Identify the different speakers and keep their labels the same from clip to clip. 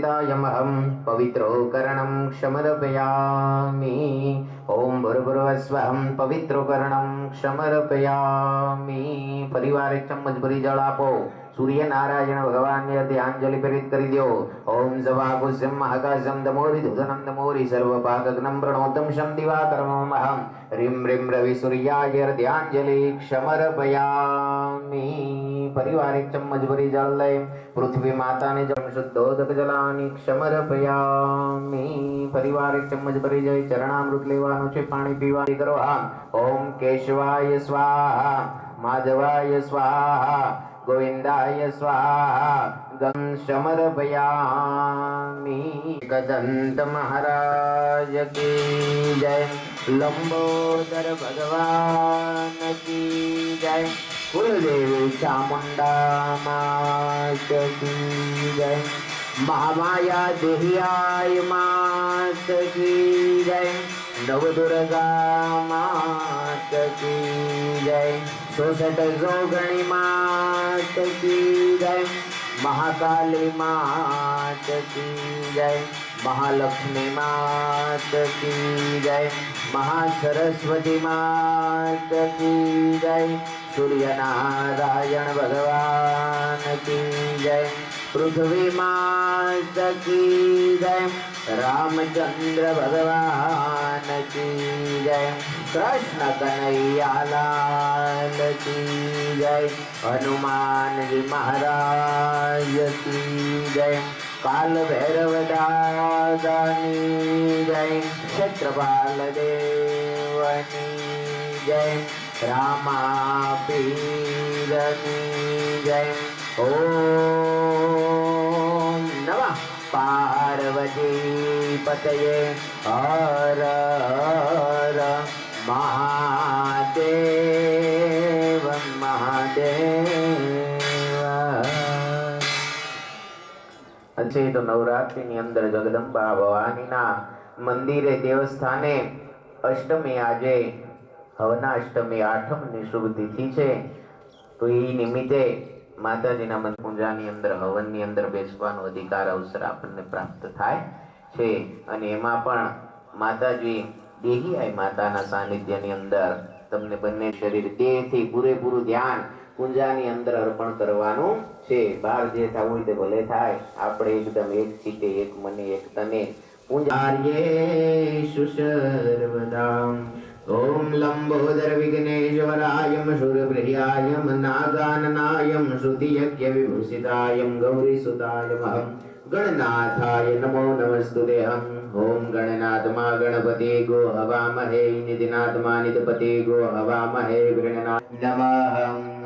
Speaker 1: पूजितायमहं पवित्रोकरणं क्षमर्पयामि। ओम भूर्भुवस्वहं पवित्रोकरणं क्षमर्पयामि। परिवार एक चम्मच भरी जल आपो। सूर्य नारायण भगवान ने ध्यानांजलि प्रेरित कर दियो। ओम जवाकुशम महाकाशम दमोरि धुधनम दमोरि सर्वपाकग्नं प्रणोतम शम दिवाकरमहं ह्रीं ह्रीं रवि सूर्याय ध्यानांजलि क्षमर्पयामि। परिवार एक चम्मच भरी जल ले पृथ्वी माता ने जल शुद्धोदक जलानि क्षमर्पयामि। परिवार एक चम्मच भरी जय चरणामृत लेवानुं छे पाणी पीवा करो। ओम केशवाय स्वाहा माधवाय स्वाहा गोविंदाय स्वाहा गं समर्पयामि। गदंत महाराज की जय, लंबोदर भगवान की जय, कुलदेवी चामुंडा मात की जय, महामाया देहियाय मात की जय, नवदुर्गा मात की जय, 64 जोगणी मात की जय, महाकाली मात की जय, महालक्ष्मी मात की जय, महासरस्वती मात की जय, सूर्यनारायण भगवान की जय, पृथ्वी मात की जय, रामचंद्र भगवान की जय, कृष्ण कन्हैया लाल की जय, हनुमान जी महाराज की जय, काल भैरव दादानी जय, क्षेत्रपाल देवनी जय, रामा पीरनी जय। ओम नमः पार्वती पतये हर हर महादेव महादेव। अच्छे तो नवरात्रि ની અંદર જગદંબા ભવાનીના મંદિરે દેવસ્થાને અષ્ટમી આજે હવનાષ્ટમી આઠમની શુભ તિથિ છે। તો એ નિમિત્તે માતાજીના મંદિર પૂજાની અંદર હવનની અંદર બેસવાનો અધિકાર અવસર આપણને પ્રાપ્ત થાય છે। અને એમાં પણ માતાજી દેહિયાય માતાના સાનિધ્યની અંદર તમને બંને શરીર દેહથી પૂરેપૂરું ધ્યાન પૂજાની અંદર અર્પણ કરવાનું છે। બહાર જે થવું હોય તે ભલે થાય, આપણે એકદમ એક ચીતે એક મને એક તને પૂજાર્યેષુ સર્વદા। ओम लंबोदर विघ्नेश्वरायम शूरप्रियायम नागाननायम श्रुतियज्ञ विभूषितायम गौरीसुतायमहं गणनाथाय नमो नमस्तुते। ओम गणनाथमा गणपति गो हवामहे निधिनाथमा निधपति गो हवामहे गणनाथ नमः।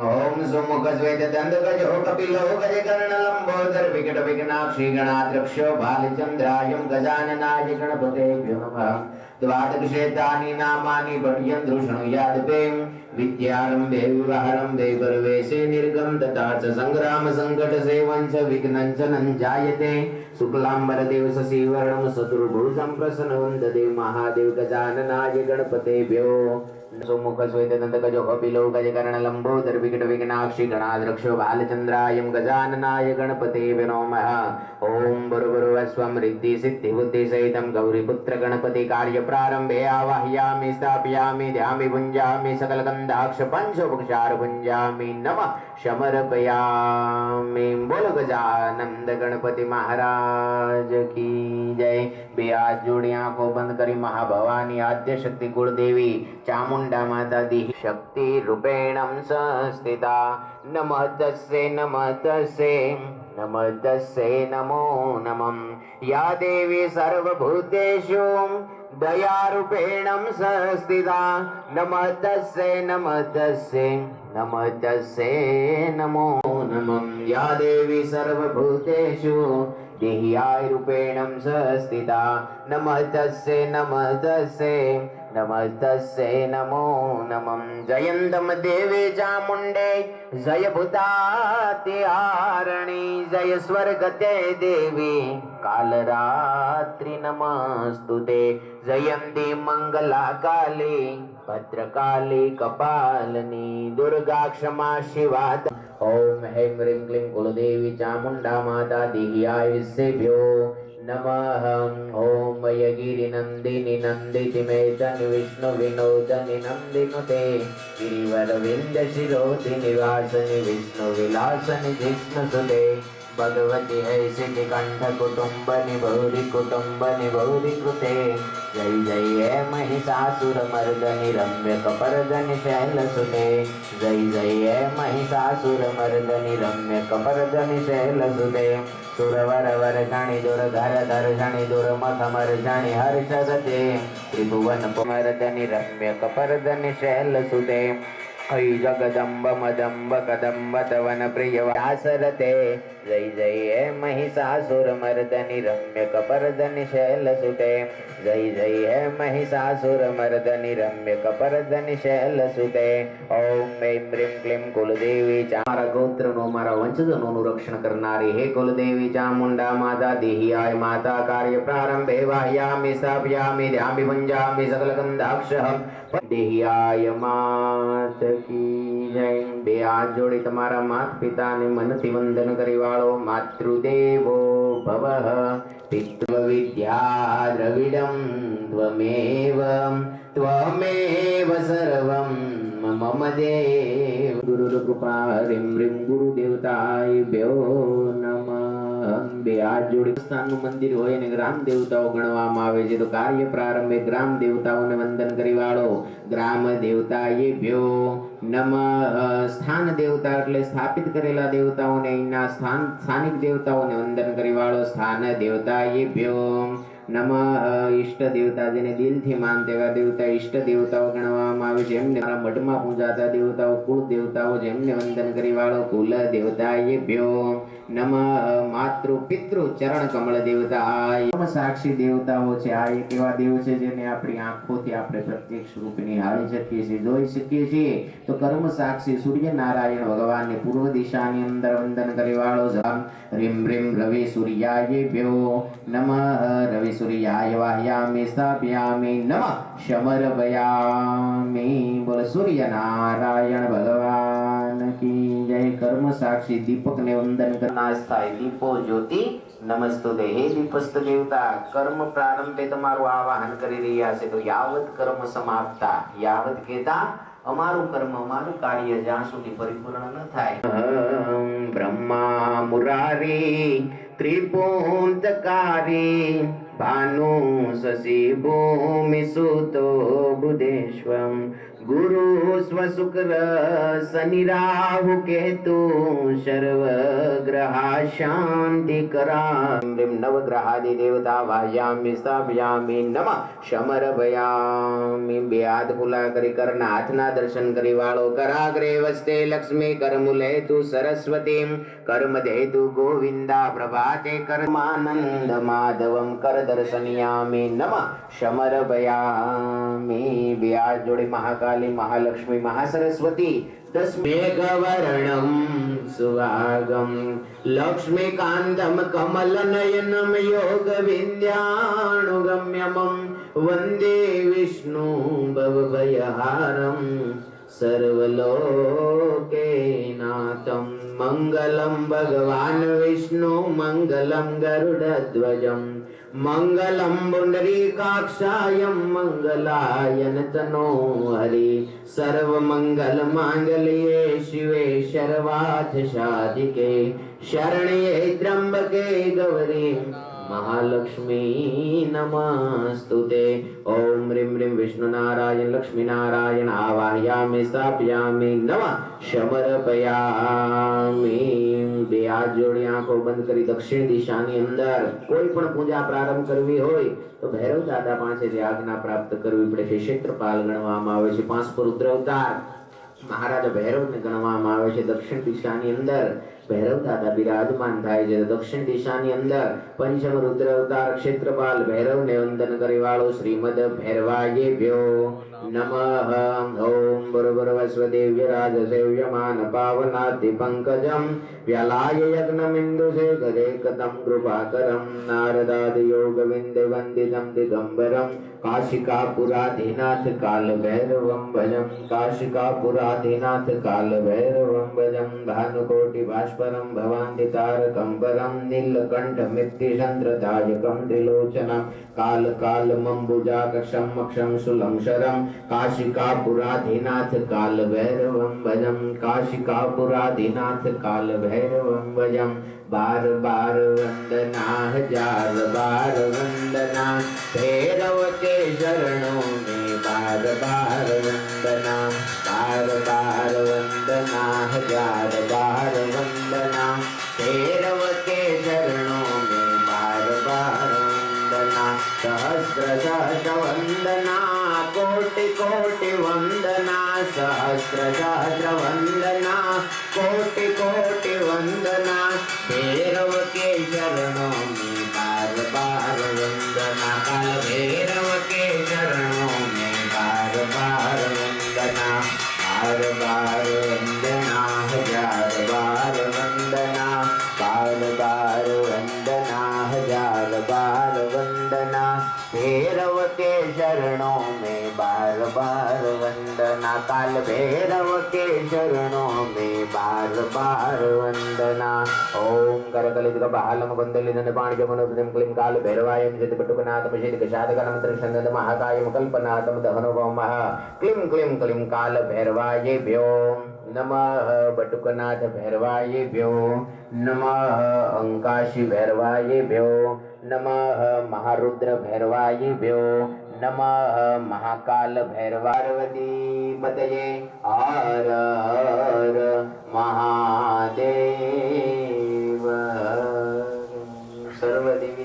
Speaker 1: ओम सुमुख श्वेत दंत गजो कपिलो गजकर्ण लंबोदर विकट विघ्नाक्षी गणाध्यक्षो भालचंद्रायम गजाननाय गणपतेभ्यो नमः। द्वादशेतानि नामानि पर्यन्तु शृणुयादपि विद्यारम्भे विवाहारम्भे प्रवेशे निर्गम तथा च संग्राम संकट सेवन च विघ्नं च न जायते। शुक्लांबरदेव शशिवर्णं चतुर्भुजं प्रसन्नवदनदेव महादेव गजाननाय गणपतेभ्यो सुमुख श्वेत दंत गजो कपिलो गजकर्ण लंबोदर विकट विघ्नाक्षी गणाध्यक्षो भालचंद्राय गजाननाय गणपतेभ्यो नमः। ओम भूर्भुवस्वं रिद्धि सिद्धि बुद्धि सहितं गौरीपुत्र गणपति कार्य प्रारंभे आवाहयामि स्थापयामि ध्यामि भुञ्जामि सकल गंधाक्ष पंचोपचार भुञ्जामि नमः समर्पयामि। बोलो गजानंद गणपति महाराज की जय। बे हाथ जोड़ी आंखों बंद करी महाभवानी आद्य शक्ति कुलदेवी चामुंडा माता दी शक्ति रूपेणं संस्थिता। नमः तस्यै नमः तस्यै नमः तस्यै नमो नमः। या देवी सर्वभूतेषु दयारूपेणं संस्थिता। नमः तस्यै नमः तस्यै नमः तस्यै नमो नमः। या देवी सर्वभूतेषु देह्याय रूपेणं संस्थिता। नमः तस्यै नमः तस्यै नमः तस्यै नमो नमः। जयन्तम देवी चामुण्डे जय भूतातिहारिणी जय स्वर्गते देवी कालरात्रि नमस्तुते। जयन्ती मंगला काली भद्रकाली कपालिनी दुर्गा क्षमा शिवा ओम ह्रीं ह्रीं क्लीं कुलदेवी चामुण्डा माता देह्यायुष्येभ्यो नमः। ओम यगिरिनन्दिनि नन्दिति मेदनि विष्णुविनोदनि नन्दिनुते गिरिवरविन्दशिरोधिनि वासनि विष्णुविलासनि जिष्णुसुते भगवति है सिद्धिकण्ठ कुटुम्बनि भौरि कुटुम्बनि भौरि कृते जय जय हे महिषासुरमर्दनि रम्यकपर्दनि शैलसुते जय जय हे महिषासुरमर्दनि रम्यकपर्दनि शैलसुते सुरवरवर्षणि दुर्धरधर्षणि दुर्मखमर्षणि हर्षगते त्रिभुवनमर्दनि रम्यकपर्दनि शैलसुते ऐ जगदम्ब मदम्ब कदम्ब तवन प्रिय व्यासरते जय जय हे महिषासुरमर्दनि रम्यकपर्दनि शैलसुते जय जय हे महिषासुरमर्दनि रम्यकपर्दनि शैलसुते ओम ऐं ह्रीं क्लीं कुलदेवी मारा गोत्रનું મારા વંશજોનું રક્ષણ કરનારી હે કુલદેવી ચામુંડા માતા દેહિયાય માતા કાર્ય પ્રારંભે વાહ્યામિ સ્થાપયામિ ધ્યામિ ભંજામિ સકલગંધાક્ષઃ દેહિયાય માત કી જય। બે હાથ જોડી તમારા માત પિતાને મનથી વંદન કરી વાળો। માતૃદેવો ભવઃ પિતૃવિદ્યા દ્રવિડં ત્વમેવ સર્વં મમ દેવ ગુરુકૃપા હ્રીં ह्रीं ગુરુદેવતાભ્યો નમઃ। બે હાથ જોડી સ્થાનનું મંદિર હોય અને ગ્રામ દેવતાઓ ગણવામાં આવે છે તો કાર્ય પ્રારંભે ગ્રામ દેવતાઓને વંદન કરી વાળો। ગ્રામ દેવતાયેભ્યો નમઃ। સ્થાન દેવતા એટલે સ્થાપિત કરેલા દેવતાઓને અહીંના સ્થાનિક દેવતાઓને વંદન કરી વાળો। સ્થાન દેવતાયેભ્યો નમઃ। ઈષ્ટ દેવતા જેને દિલથી માનતા એવા દેવતા ઈષ્ટ દેવતાઓ ગણવામાં આવે છે એમને મઠમાં પૂજાતા દેવતાઓ કુળ દેવતાઓ જેમને વંદન કરી વાળો। કુલ દેવતાયેભ્યો નમઃ। માતૃ પિતૃ ચરણ કમળ દેવતા સાક્ષી દેવતાઓ છે। આ એક એવા દેવ છે જેને આપણી આંખોથી આપણે પ્રત્યક્ષ રૂપે નિહાળી શકીએ છીએ જોઈ શકીએ છીએ તો કર્મ સાક્ષી સૂર્યનારાયણ ભગવાનને પૂર્વ દિશાની અંદર વંદન કરી વાળો। હ્રીં ह्रीं રવિ સૂર્યાયેભ્યો નમઃ। રવિ સૂર્યાય વાહ્યામિ સ્થાપયામિ નમઃ શમરભયામિ। બોલ સૂર્યનારાયણ ભગવાન की जय। कर्म साक्षी दीपक ने वंदन करना स्थाय दीपो ज्योति नमस्तुते हे दीपस्थ देवता कर्म प्रारंभे તમારું આવાહન કરી રહ્યા છે તો યાવત કર્મ સમાપ્તા યાવત કેતા અમારું કર્મ અમારું કાર્ય જ્યાં સુધી પરિપૂર્ણ ન થાય। બ્રહ્મા મુરારી त्रिपुंतकारी भानु शशि भूमि सुतो बुधेश्वम गुरु स्वशुक्र शनि राहु केतु सर्व ग्रहा शांति करा। नवग्रहादि देवता वाह्यामि स्थापयामि नमः शमरभयामि। બે હાથ ખુલ્લા કરી કરના હાથના દર્શન કરી વાળો। કરાગ્રે વસ્તે લક્ષ્મી કરમૂલે તુ સરસ્વતી કર્મધેતુ ગોવિંદા પ્રભાતે કર્માનંદ માધવમ કર દર્શનયામિ નમઃ શમરભયામિ। બે હાથ જોડી મહાકાલી महालक्ष्मी महासरस्वती दस्मेघवर्णं सुवागं लक्ष्मीकान्तं कमलनयनं योगविन्द्यानुगम्यमं वन्दे विष्णु भवभयहारं सर्वलोकेनाथं। मङ्गलं भगवान् विष्णु मङ्गलं गरुडध्वजम् मंगलम पुंडरीकाक्षायं मंगलायन तनो हरि सर्व मंगल मांगल्ये शिवे सर्वार्थ साधिके शरण्ये त्र्यंबके गौरी महालक्ष्मी नमस्तुते। ओम ह्रीं ह्रीं विष्णु नारायण लक्ष्मी नारायण आवाहयामि स्थापयामि नमः शमरभयामि। બે હાથ જોડી આંખો બંધ કરી દક્ષિણ દિશાની અંદર કોઈ પણ પૂજા પ્રારંભ કરવી હોય તો ભૈરવ દાદા પાસેથી આજ્ઞા પ્રાપ્ત કરવી પડે છે। ક્ષેત્રપાલ ગણવામાં આવે છે। 5 રુદ્ર અવતાર મહારાજા ભૈરવને ગણવામાં આવે છે। દક્ષિણ દિશાની અંદર ભૈરવ દાદા બિરાજમાન થાય છે. દક્ષિણ દિશાની અંદર પંચમ રુદ્ર અવતાર ક્ષેત્રપાલ ભૈરવને વંદન કરી વાળો શ્રીમદ ભૈરવાયેભ્યો નમઃ. ઓમ ભૂર્ભુવસ્વદેવ્ય રાજસેવ્યમાન પાવનાતિ પંકજમ વ્યાલાય યજ્ઞમિન્દુશેખરેકતમ કૃપાકરમ નારદાદિ યોગ વિંદે વંદિતમ દિગંબરમ काशिकापुराधिनाथ काल भैरवं भजं काशिकापुराधिनाथ काल भैरवं भजं भानुकोटि भास्वरं भवान्ति तारकं परं नीलकण्ठमित्यचन्द्रदायकं त्रिलोचनं काल कालमम्बुजाकक्षं मक्षं सुलंशरं काशिकापुराधिनाथ काल भैरवं भजं काशिकापुराधिनाथ काल भैरवं भजं बार बार वंदना हजार बार वंदना भैरव के शरणों में बार बार वंदना बार बार वंदना हजार बार वंदना भैरव के शरणों में बार बार वंदना सहस्र सहस्र वंदना कोटि कोटि वंदना सहस्र सहस्र वंदना कोटि कोटि वंदना भैरव के चरणों में बार बार वंदना काल भैरव के चरणों में बार बार वंदना बार बार वंदना हजार बार वंदना बार बार वंदना हजार बार वंदना भैरव के चरणों में बार बार वंदना काल भैरव के चरणों में बार बार वंदना ओम करकलित कपालम कुंडलिन पाणिजमनोपदम क्लीं काल भैरवायं जतिपटुकनाथम शेतकशादकनम त्रिशंदन महाकायम कल्पनाथम दहनोपमः क्लीं क्लीं क्लीं काल भैरवायेभ्यो नमः बटुकनाथ भैरवायेभ्यो नमः अंकाशी भैरवायेभ्यो नमः महारुद्र भैरवायेभ्यो नमः महाकाल भैरवार्वती पतये हर हर महादेव. सर्वदेवी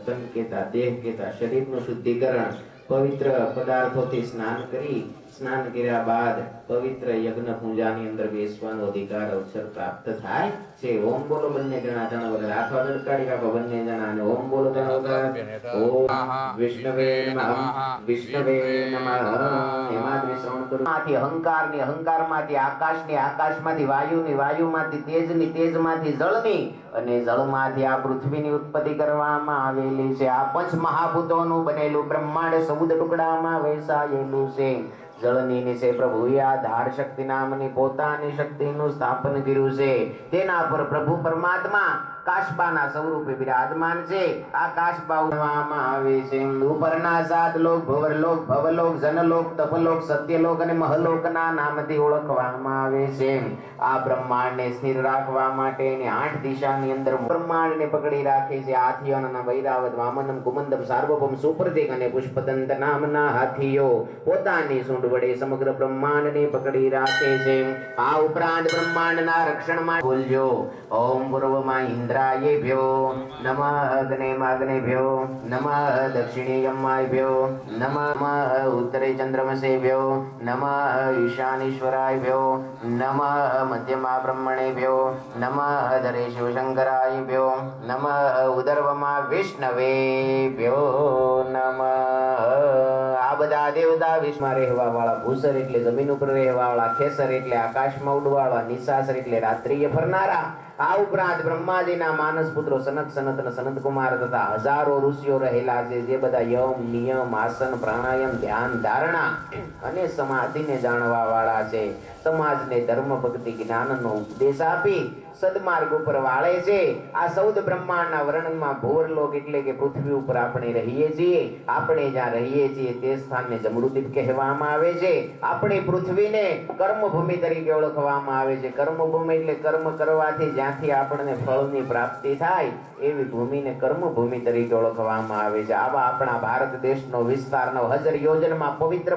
Speaker 1: तन केता देह केता शरीर નું શુદ્ધિકરણ પવિત્ર પદાર્થોથી સ્નાન કરી સ્નાન કર્યા બાદ પવિત્ર યજ્ઞ પૂજાની અંદર બેસવાનો અધિકાર અવસર પ્રાપ્ત થાય છે. ઓમ બોલો બંને જણા ત્રણ વખત હાથ લટકાડી રાખો બંને જણા અને ઓમ બોલો ત્રણ વખત. ઓમ વિષ્ણવે નમઃ વિષ્ણવે નમઃ. એમાં શ્રવણ કરો માંથી અહંકારની અહંકારમાંથી આકાશની આકાશમાંથી વાયુની વાયુમાંથી તેજની તેજમાંથી જળની અને જળમાંથી આ પૃથ્વીની ઉત્પત્તિ કરવામાં આવેલી છે. આ પંચ મહાભૂતોનું બનેલું બ્રહ્માંડ 14 ટુકડામાં વહેંચાયેલું છે. જળની નીચે પ્રભુએ આ ધાર શક્તિ નામની પોતાની શક્તિનું સ્થાપન કર્યું છે. તેના પર પ્રભુ પરમાત્મા કાશબાના સ્વરૂપે બિરાજમાન છે. આ કાશબા ઉડવામાં આવે છે. ઉપરના 7 લોક ભવરલોક ભવલોક જનલોક તપલોક સત્યલોક અને મહલોકના નામથી ઓળખવામાં આવે છે. આ બ્રહ્માંડને સ્થિર રાખવા માટે એની 8 દિશાની અંદર બ્રહ્માંડને પકડી રાખે છે. હાથીઓના વૈરાવત વામનમ કુમંદમ સાર્વભૌમ સુપ્રતિક અને પુષ્પદંત નામના હાથીઓ પોતાની સૂંઢ વડે સમગ્ર બ્રહ્માંડને પકડી રાખે છે. આ ઉપરાંત બ્રહ્માંડના રક્ષણ માટે બોલજો ઓમ પૂર્વમાં इंद्रायेभ्यो नमः अग्नेमाग्नेभ्यो नमः दक्षिणेयमायभ्यो नमः उत्तरे चंद्रमसेभ्यो नमः ईशानेश्वरायभ्यो नमः मध्यमा ब्रह्मणेभ्यो नमः अधरे शिवशंकरायभ्यो नमः उदर्वमा विष्णवेभ्यो नमः. આ બધા દેવતા વિશ્વમાં રહેવા વાળા, ભૂસર એટલે જમીન ઉપર રહેવા વાળા, ખેસર એટલે આકાશમાં ઉડવાળા, નિશાસર એટલે રાત્રિએ ફરનારા. આ ઉપરાંત બ્રહ્માજીના માનસ પુત્રો સનત સનત અને સનત કુમાર તથા હજારો ઋષિઓ રહેલા છે. જે બધા યમ નિયમ આસન પ્રાણાયામ ધ્યાન ધારણા અને સમાધિને જાણવા વાળા છે. સમાજને ધર્મ ભક્તિ જ્ઞાનનો ઉપદેશ આપી સદમાર્ગ ઉપર વાળે છે. આ 14 બ્રહ્માંડના વર્ણનમાં ભૂવરલોક એટલે કે પૃથ્વી ઉપર આપણે રહીએ છીએ. આપણે જ્યાં રહીએ છીએ તે સ્થાનને જમરૂદીપ કહેવામાં આવે છે. આપણી પૃથ્વીને કર્મભૂમિ તરીકે ઓળખવામાં આવે છે. કર્મભૂમિ એટલે કર્મ કરવાથી જ્યાંથી આપણને ફળની પ્રાપ્તિ થાય એવી ભૂમિને કર્મભૂમિ તરીકે ઓળખવામાં આવે છે. આવા આપણા ભારત દેશનો વિસ્તાર 9000 યોજનમાં પવિત્ર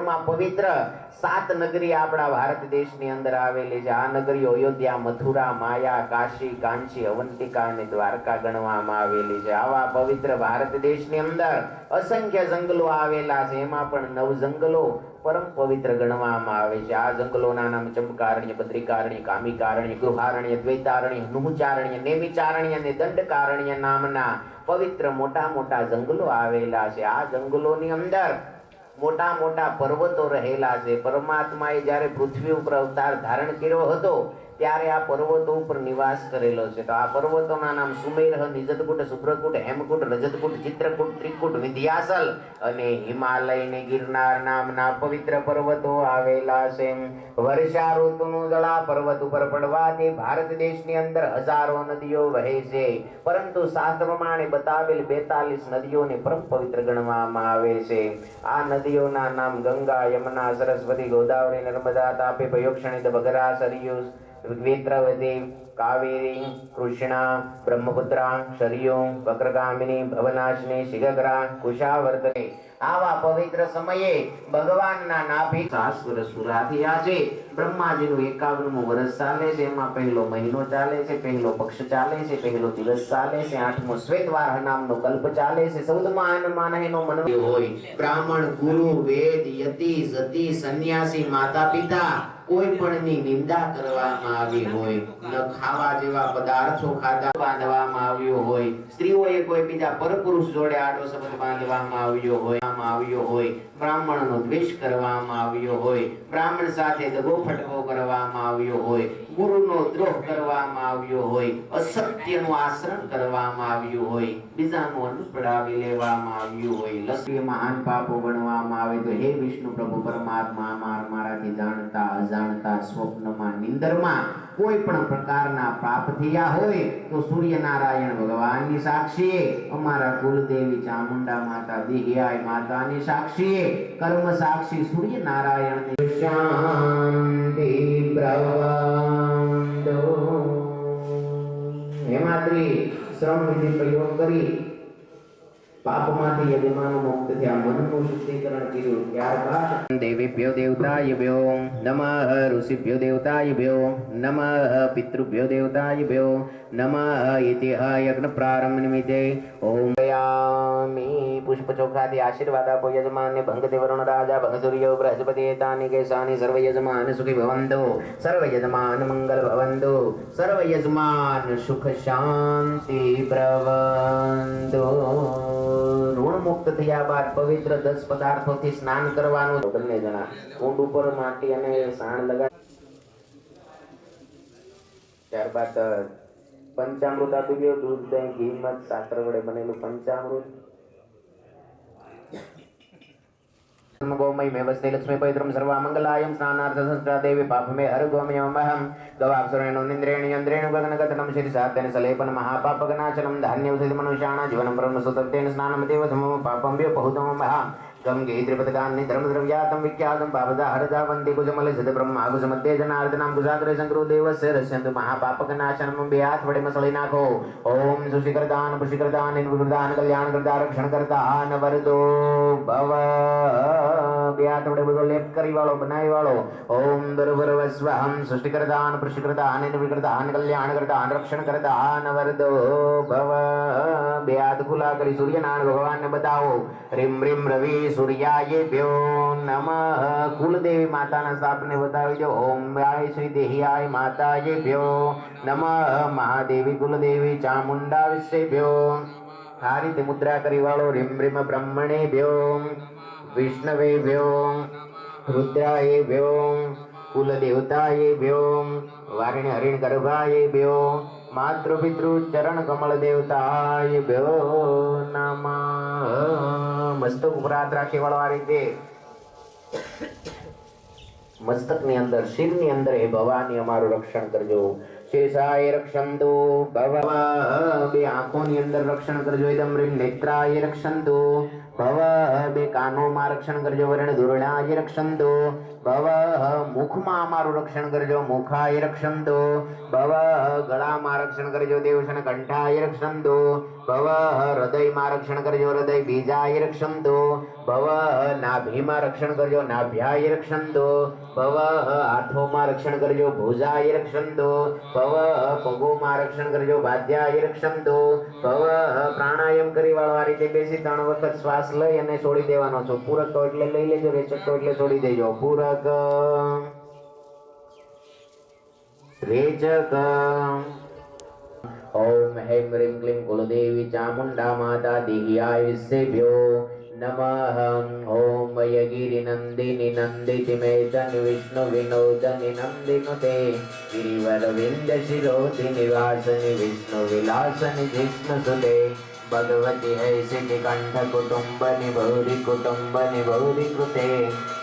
Speaker 1: 7 નગરી આપણા ભારત દેશની અંદર આવેલી છે. આ નગરીઓ અયોધ્યા, મથુરા, માયા, કાશી, કાંચી, અવંતિકા અને દ્વારકા ગણવામાં આવેલી છે. આવા પવિત્ર ભારત દેશની અંદર અસંખ્ય જંગલો આવેલા છે. એમાં પણ 9 જંગલો પરમ પવિત્ર ગણવામાં આવે છે. આ જંગલોના નામ ચંપકારણ્ય, બદ્રિકારણ્ય, કામિકારણ્ય, ગૃહારણ્ય, દ્વૈતારણ્ય, નુહચારણ્ય, નેમિચારણ્ય અને દંડકારણ્ય નામના પવિત્ર મોટા મોટા જંગલો આવેલા છે. આ જંગલોની અંદર મોટા મોટા પર્વતો રહેલા છે. પરમાત્માએ જ્યારે પૃથ્વી ઉપર અવતાર ધારણ કર્યો હતો ત્યારે આ પર્વતો ઉપર નિવાસ કરેલો છે. તો આ પર્વતોના નામ સુમેર, નિજતકુટ, શુભ્રકુટ, હેમકુટ, રજતકુટ, ચિત્રકૂટ, ત્રિકૂટ, વિંધ્યાચલ અને હિમાલય ને ગિરનાર નામના પવિત્ર પર્વતો આવેલા છે. વર્ષા ઋતુનું જળ આ પર્વત ઉપર પડવાથી ભારત દેશની અંદર હજારો નદીઓ વહે છે. પરંતુ શાસ્ત્ર પ્રમાણે બતાવેલ 42 નદીઓને પરમ પવિત્ર ગણવામાં આવે છે. આ નદીઓના નામ ગંગા, યમુના, સરસ્વતી, ગોદાવરી, નર્મદા, તાપી, પયોક્ષણી, ભગરા, સરયુ, વેત્રવતી, કાવેરી, કૃષ્ણા, બ્રહ્મપુત્રા, સરયુ, વક્રગામિની, ભવનાશિની, શિગગ્રા, કુશાવર્તની. આવા પવિત્ર સમયે ભગવાનના નાભી 50 વર્ષ પૂરા થયા છે. બ્રહ્માજીનું 51મું વર્ષ ચાલે છે. એમાં પહેલો મહિનો ચાલે છે, પહેલો પક્ષ ચાલે છે, પહેલો દિવસ ચાલે છે, 8મો શ્વેતવાહ નામનો કલ્પ ચાલે છે. 14મા માનહેનો મન હોય. બ્રાહ્મણ, ગુરુ, વેદ, યતિ, સતી, સંન્યાસી, માતા પિતા કોઈ પણની નિંદા કરવામાં આવી હોય, ન ખાવા જેવા પદાર્થો ખાધા બાંધવામાં આવ્યો હોય, સ્ત્રીઓએ કોઈ બીજા પરપુરુષ જોડે આડો સંબંધ બાંધવામાં આવ્યો હોય, બ્રાહ્મણનો દ્વેષ કરવામાં આવ્યો હોય, બ્રાહ્મણ સાથે દગો ફટકો કરવામાં આવ્યો હોય, ગુરુનો દ્રોહ કરવામાં આવ્યો હોય, અસત્યનું આચરણ કરવામાં આવ્યું હોય, બીજાનું અન્ન પડાવી લેવામાં આવ્યું હોય, લક્ષ્ય મહાન પાપો ગણવામાં આવે તો હે વિષ્ણુ પ્રભુ પરમાત્મા મારાથી જાણતા અજાણતા સ્વપ્નમાં નિંદરમાં કોઈ પણ પ્રકારના પાપ થયા હોય તો સૂર્યનારાયણ ભગવાનની સાક્ષીએ, અમારા કુલદેવી ચામુંડા માતા દેહ્યાય માતાની સાક્ષીએ, કર્મ સાક્ષી સૂર્યનારાયણની શાંતિ પ્રવંદો. હેમાદ્રી શ્રમ વિધિ પ્રયોગ કરી પાપમાંથી યજમાન મુક્ત થયા, મનનું શુદ્ધિકરણ કર્યું. ત્યારબાદ દેવીભ્યો દેવતાયભ્યો નમઃ, ઋષિભ્યો દેવતાયભ્યો નમઃ, પિતૃભ્યો દેવતાયભ્યો નમઃ. ઇતિ યજ્ઞ પ્રારંભ નિમિત્તે ઓમ યામિ. પુષ્પ ચોખાથી આશીર્વાદ આપો યજમાનને. ભંગ દેવરુણ રાજા ભંગ સૂર્ય બૃહસ્પતિ તાની કેશાની સર્વ યજમાન સુખી ભવંતુ, સર્વ યજમાન મંગલ ભવંતુ, સર્વ યજમાન સુખ શાંતિ પ્રવંતુ. ઋણ મુક્ત થયા બાદ પવિત્ર 10 પદાર્થોથી સ્નાન કરવાનું. બંને જણા ઊંડ ઉપર માટી અને સાણ લગાડ. ત્યારબાદ પંચામૃત આપી દો. દૂધ, દહીં, ઘી, મધ, સાકર વડે બનેલું પંચામૃત. ગોમય મેવસ્તે લક્ષ્મી પવિત્રમ સર્વામંગલાયમ સ્નાનાર્થ સંસ્કૃતા દેવી પાપમે હર ગોમયમહમ ગવાક્ષરેણો નિંદ્રેણિ યંદ્રેણિ ગગનગતનમ શ્રી સાતેન સલેપન મહાપાપગનાશનમ ધાન્યૌષધિ મનુષ્યાણા જીવનમ બ્રહ્મ સુતત્તેન સ્નાનમ દેવ સમમ પાપમ વ્ય બહુતમ મહા ગંગે ત્રિપદગાન્નિ ધર્મદ્રવ્યાતમ વિખ્યાતમ પાપદા હરદા વંદે કુજમલ સિદ્ધ બ્રહ્મા કુજ મધ્ય જનાર્દનામ કુજાગ્રે શંકરો દેવસ્ય રસ્યંતુ મહાપાપગનાશનમ. બે હાથ વડે મસળી નાખો. ઓમ સુશિકરદાન પુશિકરદાન નિર્ગુણદાન કલ્યાણ કરતા રક્ષણ કરતા વરદો ભવ. બે હાથ વડે બધો લેપ કરી વાળો, બનાવી વાળો. ઓમ દુર્વરવસ્વહમ સૃષ્ટિકર્તાન પુષ્ટિકર્તાન નિર્વિકર્તાન કલ્યાણ કરતાન રક્ષણ કરતાન વરદો ભવ. બે હાથ ખુલ્લા કરી સૂર્યનારાયણ ભગવાનને બતાવો. રીમ રીમ રવિ સૂર્યાયેભ્યો નમઃ. કુલદેવી માતાના સ્થાપને બતાવી દો. ઓમ આય શ્રી દેહ્યાય માતાયેભ્યો નમઃ. મહાદેવી કુલદેવી ચામુંડા વિશ્વેભ્યો. આ રીતે મુદ્રા કરી વાળો. રીમ રીમ બ્રહ્મણેભ્યો વિષ્ણવેભ્યો રુદ્રાયેભ્યો કુલદેવતાયેભ્યો વારિણ હરિણ ગર્ભાયેભ્યો માતૃપિતૃ ચરણ કમળ દેવતાયેભ્યો નમઃ. મસ્તક ઉપર હાથ રાખી વાળો. આ રીતે મસ્તકની અંદર, શિરની અંદર હે ભવાની અમારું રક્ષણ કરજો. શેષાય રક્ષંતુ ભવ. બે આંખોની અંદર રક્ષણ કરજો. ઇદમ રીમ નેત્રાય રક્ષંતુ ભવ. બે કાનોમાં રક્ષણ કરજો. વર્ણ ધુરણાય રક્ષંતુ ભવ. મુખમાં અમારું રક્ષણ કરજો. મુખાય રક્ષંતુ ભવ. ગળામાં રક્ષણ કરજો. દેવશન કંઠાય રક્ષંતુ ભવ. હૃદયમાં રક્ષણ કરજો. હૃદય બીજાય રક્ષંતુ ભવ. નાભીમાં રક્ષણ કરજો. નાભ્યાય રક્ષંતુ ભવ. હાથોમાં રક્ષણ કરજો. ભુજાય રક્ષંતુ ભવ. પગોમાં રક્ષણ કરજો. બાધ્યાય રક્ષંતુ ભવ. પ્રાણાયામ કરી વાળો. આ રીતે બેસી 3 વખત શ્વાસ શ્વાસ લઈ અને છોડી દેવાનો છો. પૂરક તો એટલે લઈ લેજો, રેચક તો એટલે છોડી દેજો. પૂરક, રેચક. ओम ह्रीं ह्रीं क्लीं कुलदेवी चामुंडा माता देह्यायुष्येभ्यो नमः. ओम यगिरिनंदिनी नंदिति मेदन विष्णु विनोदनि नंदिनुते गिरिवर विंद शिरोधि निवासनि विष्णु विलासनि जिष्णुसुते भगवती है सिद्धि कंठ कुटुंबनि बहुरी कुटुंबनि बहुरी कृते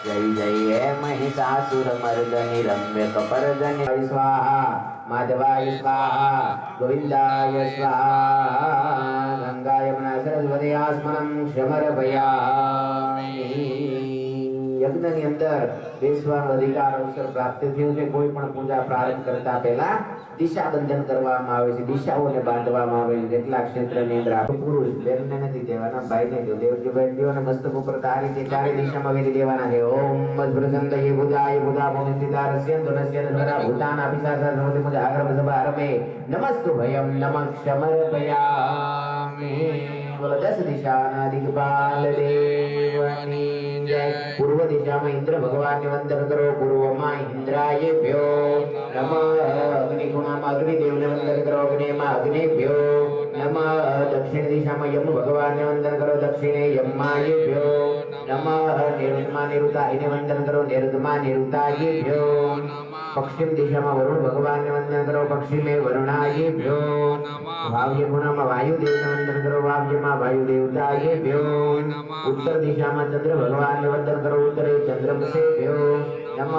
Speaker 1: जय जय हे महिषासुर मर्दनि रम्य कपर्दनि स्वाहा माधवाय स्वाहा गोविंदाय स्वाहा गंगा यमुना सरस्वती आस्मनं क्षमरभयामि. યજ્ઞની અંદર બેસવાનો અધિકાર અવસર પ્રાપ્ત થયો છે. કોઈ પણ પૂજા પ્રારંભ કરતા પહેલા દિશા બંધન કરવામાં આવે છે, દિશાઓને બાંધવામાં આવે છે. જેટલા ક્ષેત્રની અંદર પુરુષ બેનને નથી દેવાના, ભાઈને દો, દેવજી ભાઈ દો અને મસ્તક ઉપર આ રીતે ચારે દિશામાં વેરી દેવાના છે. ઓમ મદ્ભ્રસંદયે બુધાય બુધા ભૂમિતિદારસ્ય ધનસ્ય ધરા ભૂતાના અભિસાસા સર્વતિ મુજ આગરમ સભા આરમે નમસ્તુ ભયમ નમઃ ક્ષમરભયામિ. બોલો દસ દિશાના દિગ્પાલ દેવની જય. પૂર્વ દિશામાં ઇન્દ્ર ભગવાનને વંદન કરો. પૂર્વમાં ઇન્દ્રાયેભ્યો નમઃ. અગ્નિ ખૂણામાં અગ્નિદેવને વંદન કરો. અગ્નિમાં અગ્નિભ્યો નમઃ. દક્ષિણ દિશામાં યમ ભગવાનને વંદન કરો. દક્ષિણે યમાયેભ્યો નમઃ. નિરુદ્ધમાં નિરુતાઈને વંદન કરો. નિરુદ્ધમાં નિરુતાયેભ્યો. પશ્ચિમ દિશામાં વરુણ ભગવાનને વંદન કરો. પશ્ચિમે વરુણાયેભ્યો. વાવ્ય ખૂણામાં વાયુદેવને વંદન કરો. વાવ્યમાં વાયુદેવતાયેભ્યો. ઉત્તર દિશામાં ચંદ્ર ભગવાનને વંદન કરો. ઉત્તરે ચંદ્રમસેભ્યો નમઃ.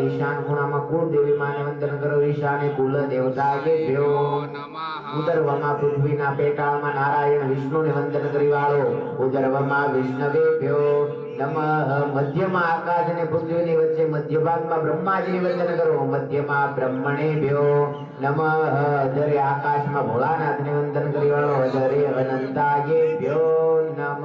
Speaker 1: ઈશાન ખૂણામાં કુળદેવી માને વંદન કરો. ઈશાને કુલ દેવતાયેભ્યો નમઃ. ઉદર્વમાં પૃથ્વીના પેટાળમાં નારાયણ વિષ્ણુને વંદન કરી વાળો. ઉદર્વમાં વિષ્ણવેભ્યો નમઃ. મધ્યમાં આકાશ અને પૃથ્વીની વચ્ચે મધ્ય ભાગમાં બ્રહ્માજીને વંદન કરો. મધ્યમાં બ્રહ્મણેભ્યો નમઃ. અધરે આકાશમાં ભોળાનાથને વંદન કરી વાળો. અધરે અનંતાયેભ્યો નમઃ.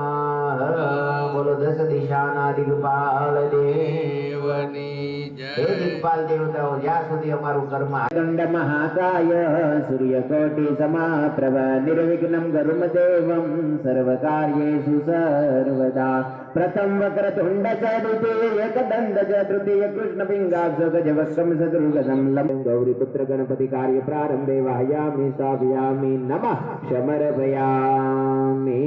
Speaker 1: બોલો દસ દિશાના દિગ્પાલ દેવની જય. હે દિગ્પાલ દેવતાઓ, જ્યાં સુધી અમારું કર્મ દંડ મહાકાય સૂર્યકોટિ સમાપ્રભ નિર્વિઘ્નમ ગરુમ દેવમ સર્વકાર્યેષુ સર્વદા. પ્રથમ વક્રતુંડ ચ દ્વિતીય એકદંડ ચ તૃતીય કૃષ્ણ પિંગાક્ષ ગજવક્રમ શત્રુઘ્નમ લંબ. ગૌરીપુત્ર ગણપતિ કાર્ય પ્રારંભે વાહયામિ સ્થાપયામિ નમઃ ક્ષમરભયામિ.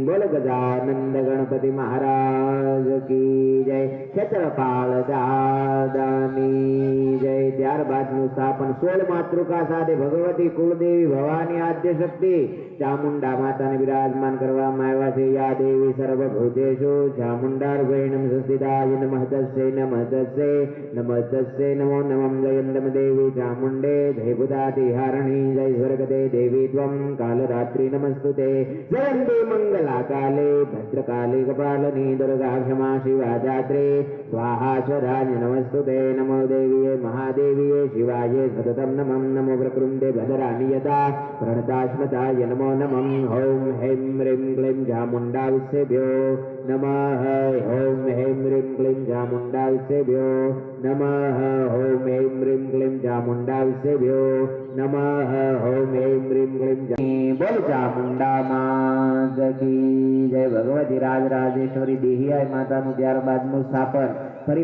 Speaker 1: બોલ ગજાનંદ ગણપતિ મહારાજ કી જય. ક્ષેત્રપાલ દાદાની જય. ત્યારબાદનું સ્થાપન 16 માતૃકા સાથે ભગવતી કુળદેવી ભવાની આદ્ય શક્તિ ચામુંડા માતાને વિરાજમાન કરવામાં આવ્યા છે. યા દેવી સર્વભૂતેષુ ચામુંડાર્ગૈણમ સંસ્થિતાય નમઃ તસ્यै નમઃ તસ્यै નમઃ તસ્यै નમો નમઃ. જયંતમ દેવી ચામુંડે જય ભૂતાતિહારણી જય સ્વર્ગદે દેવી ત્વં કાલરાત્રિ નમસ્તુતે. જયંતે મંગલાકાલે ભદ્રકાલે કપાલની દુર્ગા ક્ષમા શિવા દાત્રે સ્વાહા સ્વરાજ નમસ્તુતે. નમો દેવીએ મહાદેવીએ શિવાય સતતમ નમઃ. નમો પ્રકૃંદે ભદ્રાનિયતા પ્रणताश्मताय नमो नमः. ओम ह्रीं ह्रीं क्लीं चामुण्डाविष्येभ्यो नमः. ओम ह्रीं ह्रीं क्लीं चामुण्डाविष्येभ्यो नमः. ओम ह्रीं ह्रीं क्लीं चामुण्डाविष्येभ्यो नमः. ओम ह्रीं ह्रीं क्लीं बोल चामुंडा मात की जय. ભગવતી રાજરાજેશ્વરી દેહિયાય માતાનું ત્યારબાદનું સ્થાપન ફરી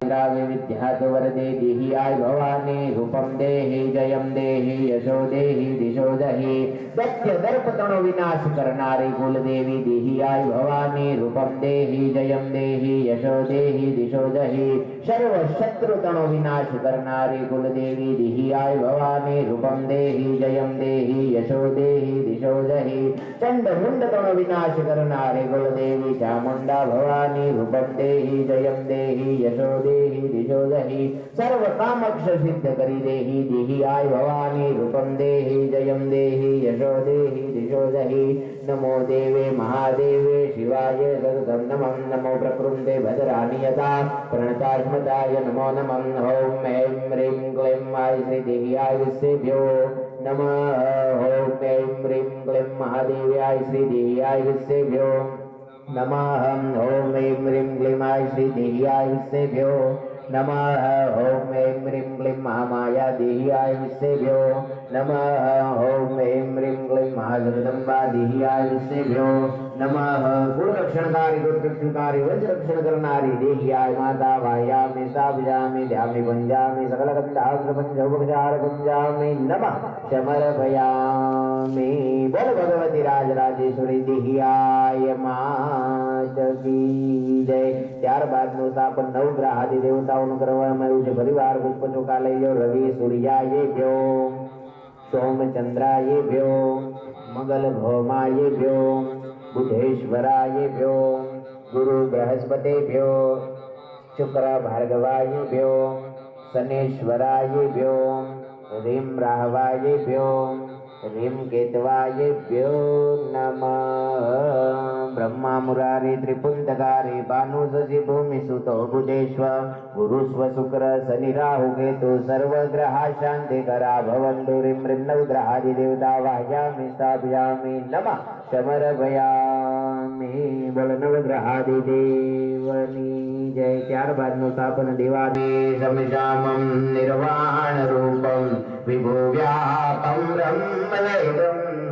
Speaker 1: વિદ્યાત વરદે દેહિયાય ભવાની રૂપમ દેહી જયમ દેહી યશો દેહી દિશો દહી. સત્ય દર્પતણો વિનાશ કરનારી કુલદેવી દેહિયાય ભવાની રૂપમ દેહી જયમ દેહી યશો દેહી દિશો દહી. સર્વ શત્રુતણો વિનાશ કરનારી કુલદેવી દેહિયાય ભવાની રૂપમ દેહી જયમ દેહી યશો દેહી દિશો દહી. ચંડ મુંડ તણો વિનાશ કરનારી કુલદેવી ચામુંડા ભવાની રૂપમ દેહી જયમ દેહી યશો દેહી દિશો દહી. સર્વ કામક્ષ સિદ્ધ કરી દેહી દેહિયાય ભવાની રૂપમ દેહી જયમ દેહી યશો દેહી દિશો દહી. નમો દેવે મહાદેવે શિવાય સતતમ નમઃ. નમો પ્રકૃંદે ભદ્રાનિયતા પ્रणतास्मताय नमो नमः. ओम ऐं ह्रीं क्लीं आय श्री देहियाय विष्णुभ्यो नमः. ओम ऐं ह्रीं क्लीं महादेव्याय श्री देहियाय विष्णुभ्यो नमः. ओम ऐं ह्रीं क्लीं आय श्री देहियाय विष्णुभ्यो नमः ॐ ऐं ह्रीं क्लीं महामाया देह्याय विश्वेभ्यो नमः ॐ ऐं ह्रीं क्लीं महाजगदम्बा देह्याय विश्वेभ्यो नमः गुणरक्षणकारी दुर्रक्षणकारी वंशरक्षण करणारी देह्याय माता वायामि स्थापयामि ध्यामि भञ्जामि सकलकन्दाग्रपञ्चोपचार भञ्जामि नमः समर्पयामि बोल भगवती राजराजेश्वरी देह्याय मात की जय। ત્યારબાદનું સ્થાપન નવગ્રહ આદિ દેવતાઓનું કરવામાં આવ્યું છે। પરિવાર પુષ્પ ચોકાલયો રવિ સૂર્યાયેભ્યો સોમચંદ્રાયેભ્યો મંગલ ભૌમાયેભ્યો બુધેશ્વરાયેભ્યો ગુરુ બૃહસ્પતિભ્યો શુક્ર ભાર્ગવાયેભ્યો શનેશ્વરાયેભ્યો રીમ રાહવાયેભ્યો રીમ કેતવાયેભ્યો નમઃ। ब्रह्मा मुरारी त्रिपुंडकारी भानु शशि भूमि सुतो बुधेश्वर गुरु स्व शुक्र शनि राहु केतु सर्व ग्रह शांति करा भवन्तु। ह्रीं ह्रीं नवग्रहादि देवता वाह्यामि स्थापयामि नमः समर्पयामि बोल नवग्रहादि देवनी जय। ત્યારબાદનું સ્થાપન દેવાદેશમશ્યામં નિર્વાણ રૂપમ વિભુવ્યાપમ બ્રહ્મલયમ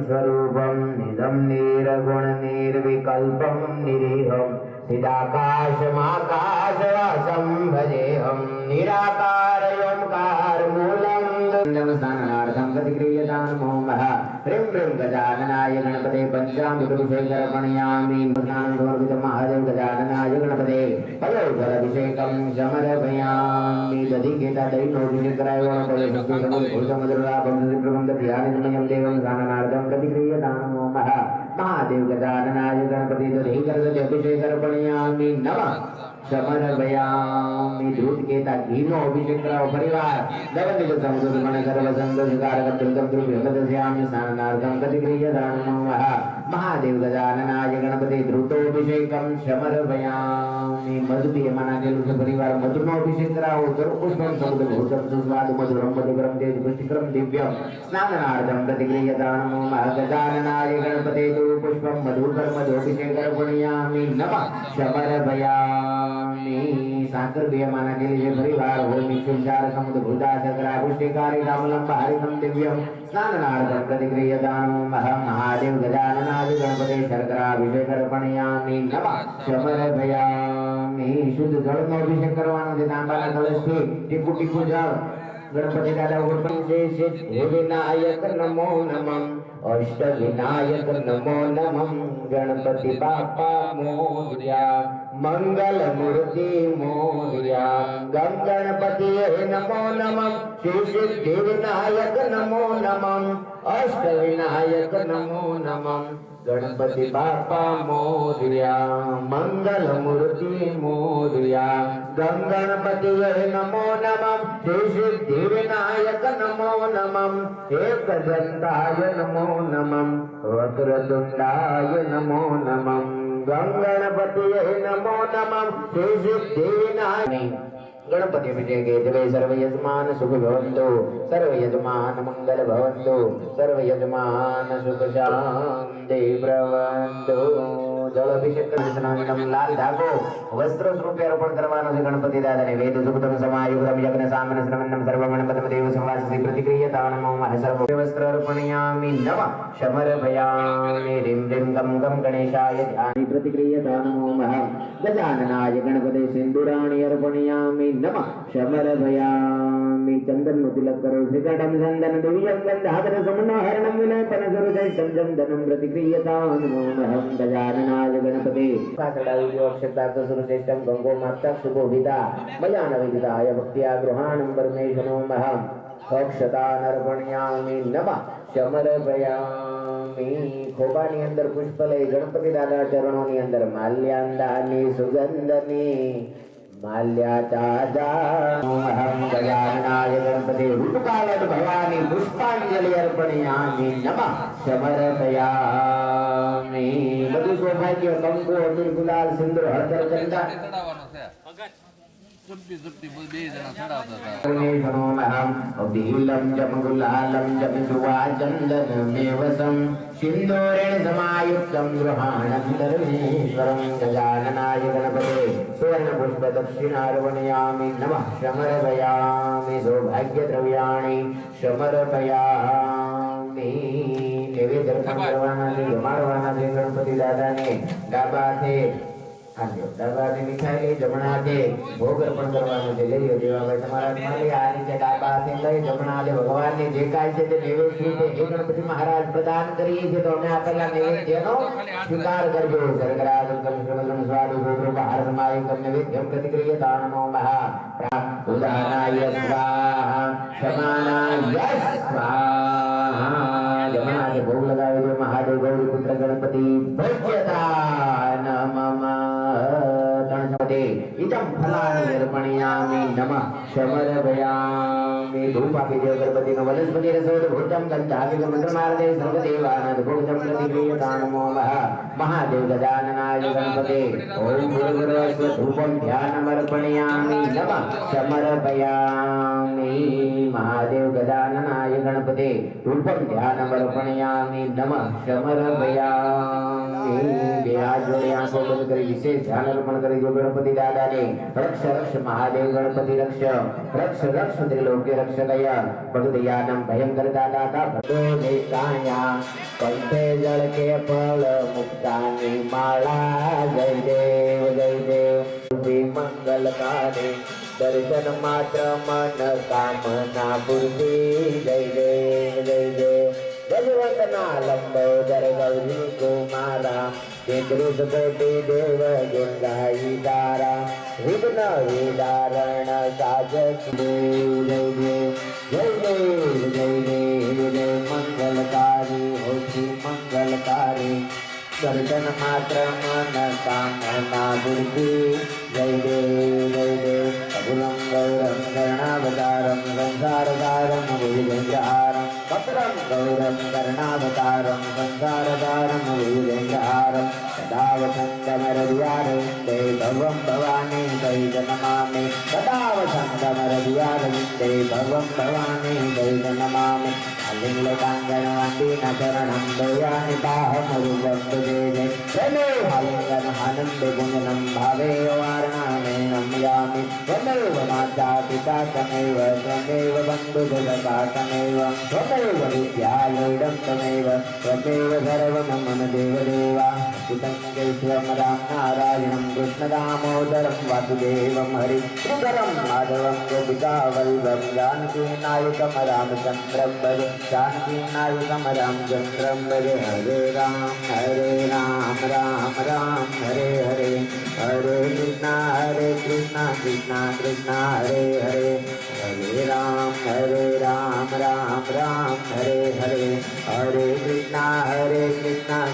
Speaker 1: स्वरूपम निदम निर्गुण निर्विकल्पम निरीहम चिदाकाशमाकाशवासं भजेहम निराकार ओंकार मूलम स्नानार्थं प्रतिक्रियतां नमः। ह्रीं ह्रीं गजाननाय गणपते पंचामृताभिषेकर्पणयामि स्नानसमर्पित महादेव गजाननाय गणपते फलोदराभिषेकं समर्पयामि। दधिकेता दैनोभिषेक करायो भूतमधुराभं प्रबंध ध्यानमयं देवं स्नानार्थं प्रतिक्रियतां नमः। महादेव गजाननाय गणपते दधिकर्पते अभिषेकर्पणयामि नमः समर्पयामि। धूतकेता घीनो अभिषेक कराओ परिवार दवनिक समुद्रमण सर्व संतोषकारक द्रुतं द्रुभ्यमदस्यामि स्नानार्थं प्रतिक्रियतां नमः। महादेव गजाननाय गणपते धृतोभिषेकं समर्पयामि। मधुपियमाना केलुष परिवार मधुनो अभिषेक कराओ सर्वपुष्पं समुद्रभूतं सुस्वादु मधुरं मधुकरं तेज पुष्टिकरं दिव्यं स्नानार्थं प्रतिक्रियतां नमः। गजाननाय गणपते तु पुष्पं मधुकर मधुभिषेकर्पणयामि नमः समर्पयामि। साकर वियमाना केलुष परिवार होमि शुंजार समुद्र भूता सकरा पुष्टिकारी कामलं हरिकं दिव्यं स्नानार्थं प्रतिक्रियतां नमः। महादेव गजाननाय गणपते शर्कराभिषेकर्पणयामि नमः समर्पयामि। शुद्ध जळનો અભિષેક કરવાનો છે તાંબાના કળશથી ટીપુ ટીપુ જળ ગણપતિ દાદા ઉપર હે વિનાયક નમો નમઃ અષ્ટ વિનાયક નમો નમઃ ગણપતિ બાપા મોર્યા મંગલ મૂર્તિ મોર્યા ગમ ગણપતિ નમો નમઃ શ્રી સિદ્ધિ વિનાયક નમો નમઃ અષ્ટ વિનાયક નમો નમઃ गणपति बापा मोरया मंगल मूर्ति मोरया गं गणपति नमो नमः श्री सिद्धि विनायक नमो नमः एकदंताय नमो नमः वक्रतुंडाय नमो नमः गं गणपति नमो नमः श्री सिद्धि विनायक गणपति अभिषेके जय सर्व यजमान सुख भवन्तु सर्व यजमान मंगल भवन्तु सर्व यजमान सुख शांति भवन्तु। जल अभिषेक स्नानम लाल धागो वस्त्र स्वरूपे अर्पण करवानो છે ગણપતિ દાદાને વેદ સુક્તમ સમાયુક્તમ યજ્ઞ સામન શ્રવણમ સર્વમણપતમ દેવ સંવાસી प्रतिक्रियतां नमः सर्व वस्त्र अर्पणयामि नमः समर्पयामि। ह्रीं ह्रीं गं गं गणेशाय ध्यानि प्रतिक्रियतां नमः। गजाननाय गणपते सिन्दूराणि अर्पणयामि नमः समर्पयामि। चंदन तिलक करो श्रीकंठं चंदन दिव्यं गन्धाधर समनोहरणं विलेपन सुरदैतं चंदनं प्रतिक्रियतां नमः। गजाननाय गणपते साकडायो अक्षतासुरश्रेष्ठं गंगोमात्ता सुबोधिता मयान विदिताय भक्त्या गृहाणं परमेश्वरो महं अक्षतानर्पणयामि नमः समर्पयामि। खोबानी अंदर पुष्प लई गणपति दादा चरणोनी अंदर माल्यांदानी सुगंधनी माल्याचाजाहं गजाननाय गणपते रूपकाल भवानी पुष्पांजलि अर्पणयामि नमः समर्पयामि। બધું સૌભાગ્ય કંકુ અબીર ગુલાલ સિંદૂર હળદર ચંદન
Speaker 2: ચપટી ચપટી બે જણા ચડાવતા હતા.
Speaker 1: સિંદૂરેણ સમાયુક્તમ ગૃહાણં દર્વીશ્વરં ગજાનનાય ગણપતે સુવર્ણ પુષ્પ દક્ષિણાર્પણયામિ નમઃ સમર્પયામિ સૌભાગ્ય દ્રવ્યાણિ સમર્પયામિ. નૈવેદ્ય અર્પણ કરવાના છે, જમાડવાના છે ગણપતિ દાદાને. ડાબા હાથે ડાબા હાથે મીઠાઈ લઈ, જમણા હાથે ભોગ અર્પણ કરવાનો છે. લઈ દેવાભાઈ તમારા હાથમાં લઈ, આ રીતે ડાબા હાથે લઈ, જમણા હાથે ભગવાનને જે કાંઈ છે તે નૈવેદ્ય રૂપે હે ગણપતિ મહારાજ પ્રદાન કરીએ છીએ, તો અમે આપેલા નૈવેદ્યનો સ્વીકાર કરજો. સર્ગરાજકમ શ્રીમદમ સ્વાદુ ગોત્રોપહારસમાયકમ નૈવેદ્યમ પ્રતિક્રિયતા નમો મહા ઉદાનાય સ્વાહા સમાનાય સ્વાહા. જમણા હાથે ભોગ લગાવી દો. મહાદેવ ગૌરી પુત્ર ગણપતિ ભજ્યતા નમઃ इदं फलानि अर्पणयामि नमः समर्पयामि. धूप आपी देव गणपति नो वनस्पति रसोद्भूतं गन्धाभिः मंत्रमार्गे सर्वदेवानां भोजं प्रतिक्रियतां नमो महादेव गजाननाय गणपते. ओम भूर्भुवस्व धूपं ध्यानमर्पणयामि नमः समर्पयामि. महादेव गजाननाय गणपते धूपं ध्यानमर्पणयामि नमः समर्पयामि. हाथ जोड़े आंखों बंद करी विशेष ध्यान अर्पण करी जो गणपति दादा ने. रक्ष रक्ष महादेव गणपति रक्ष रक्ष रक्ष त्रिलोक्य रक्षकया भगदयानम भयंकर दादा का भगो देकाया कंठे जल के फल मुक्तानी माला. जय देव मंगलकारी दर्शन मात्र मन कामना पूर्ति. जय देव भगवतना लंबोदर गौरी कुमारा तेत्रिस कोटि देव गुणगाई तारा विघ्न विदारण साजक. जय देव मंगलकारी होती मंगलकारी दर्शन मात्र मन कामना बुद्धि. जय देव अकुलं गौरं कर्णावतारं संसारसारं भुजगेन्द्रहारं वक्रं गौरं कर्णावतारं संसारसारं भुजगेन्द्रहारं सदा वसन्तमरविहारविन्दे भवं भवानी सहित नमामि. सदा वसन्तमरविहारविन्दे भवं भवानी सहित नमामि. लिङ्गकाङ्गणवन्दीन चरणं देयानि ताहमरूपं तुजे प्रेमे भालिङ्गनहानन्दे गुणनं भावे वारणामे नम्यामि. त्वमेव माता पिता तमेव त्वमेव बन्धुजनका तमेव त्वमेव विद्यालयं तमेव त्वमेव सर्वं मम देवदेवा. सुतं केशवं राम नारायणं कृष्णदामोदरं वासुदेवं हरि श्रीधरं माधवं गोपिकावल्लभं जानकीनायकं रामचन्द्रं भज जानकीनायकं रामचन्द्रं भज. हरे राम राम राम हरे हरे हरे कृष्णा कृष्णा कृष्णा हरे हरे हरे राम राम हरे हरे हरे कृष्णा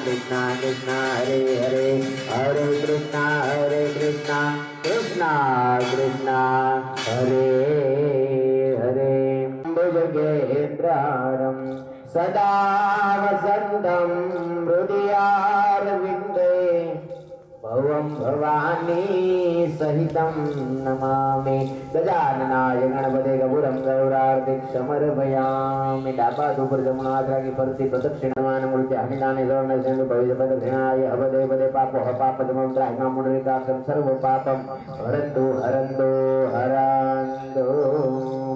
Speaker 1: कृष्णा कृष्णा हरे हरे हरे कृष्णा कृष्णा कृष्णा हरे हरे. भुजगेन्द्रहारं सदा वसन्तं हृदयारविन्दे भवं भवानी सहितं नमामि. गजाननाय गणपते गौरं गौरार्तिं समर्पयामि. डाबा ઉપર જમણો હાથ રાખી ફરતી પ્રદક્ષિણામાન મૂર્તિ અનિદાને સર્વને સેંદુ ભવિષ્ય પ્રદક્ષિણાય અવદે પદે પાપો પાપ જમમ ત્રાહિમા મુંડરિકાક્ષમ સર્વ પાપમ હરંતુ હરંતુ હરંતુ.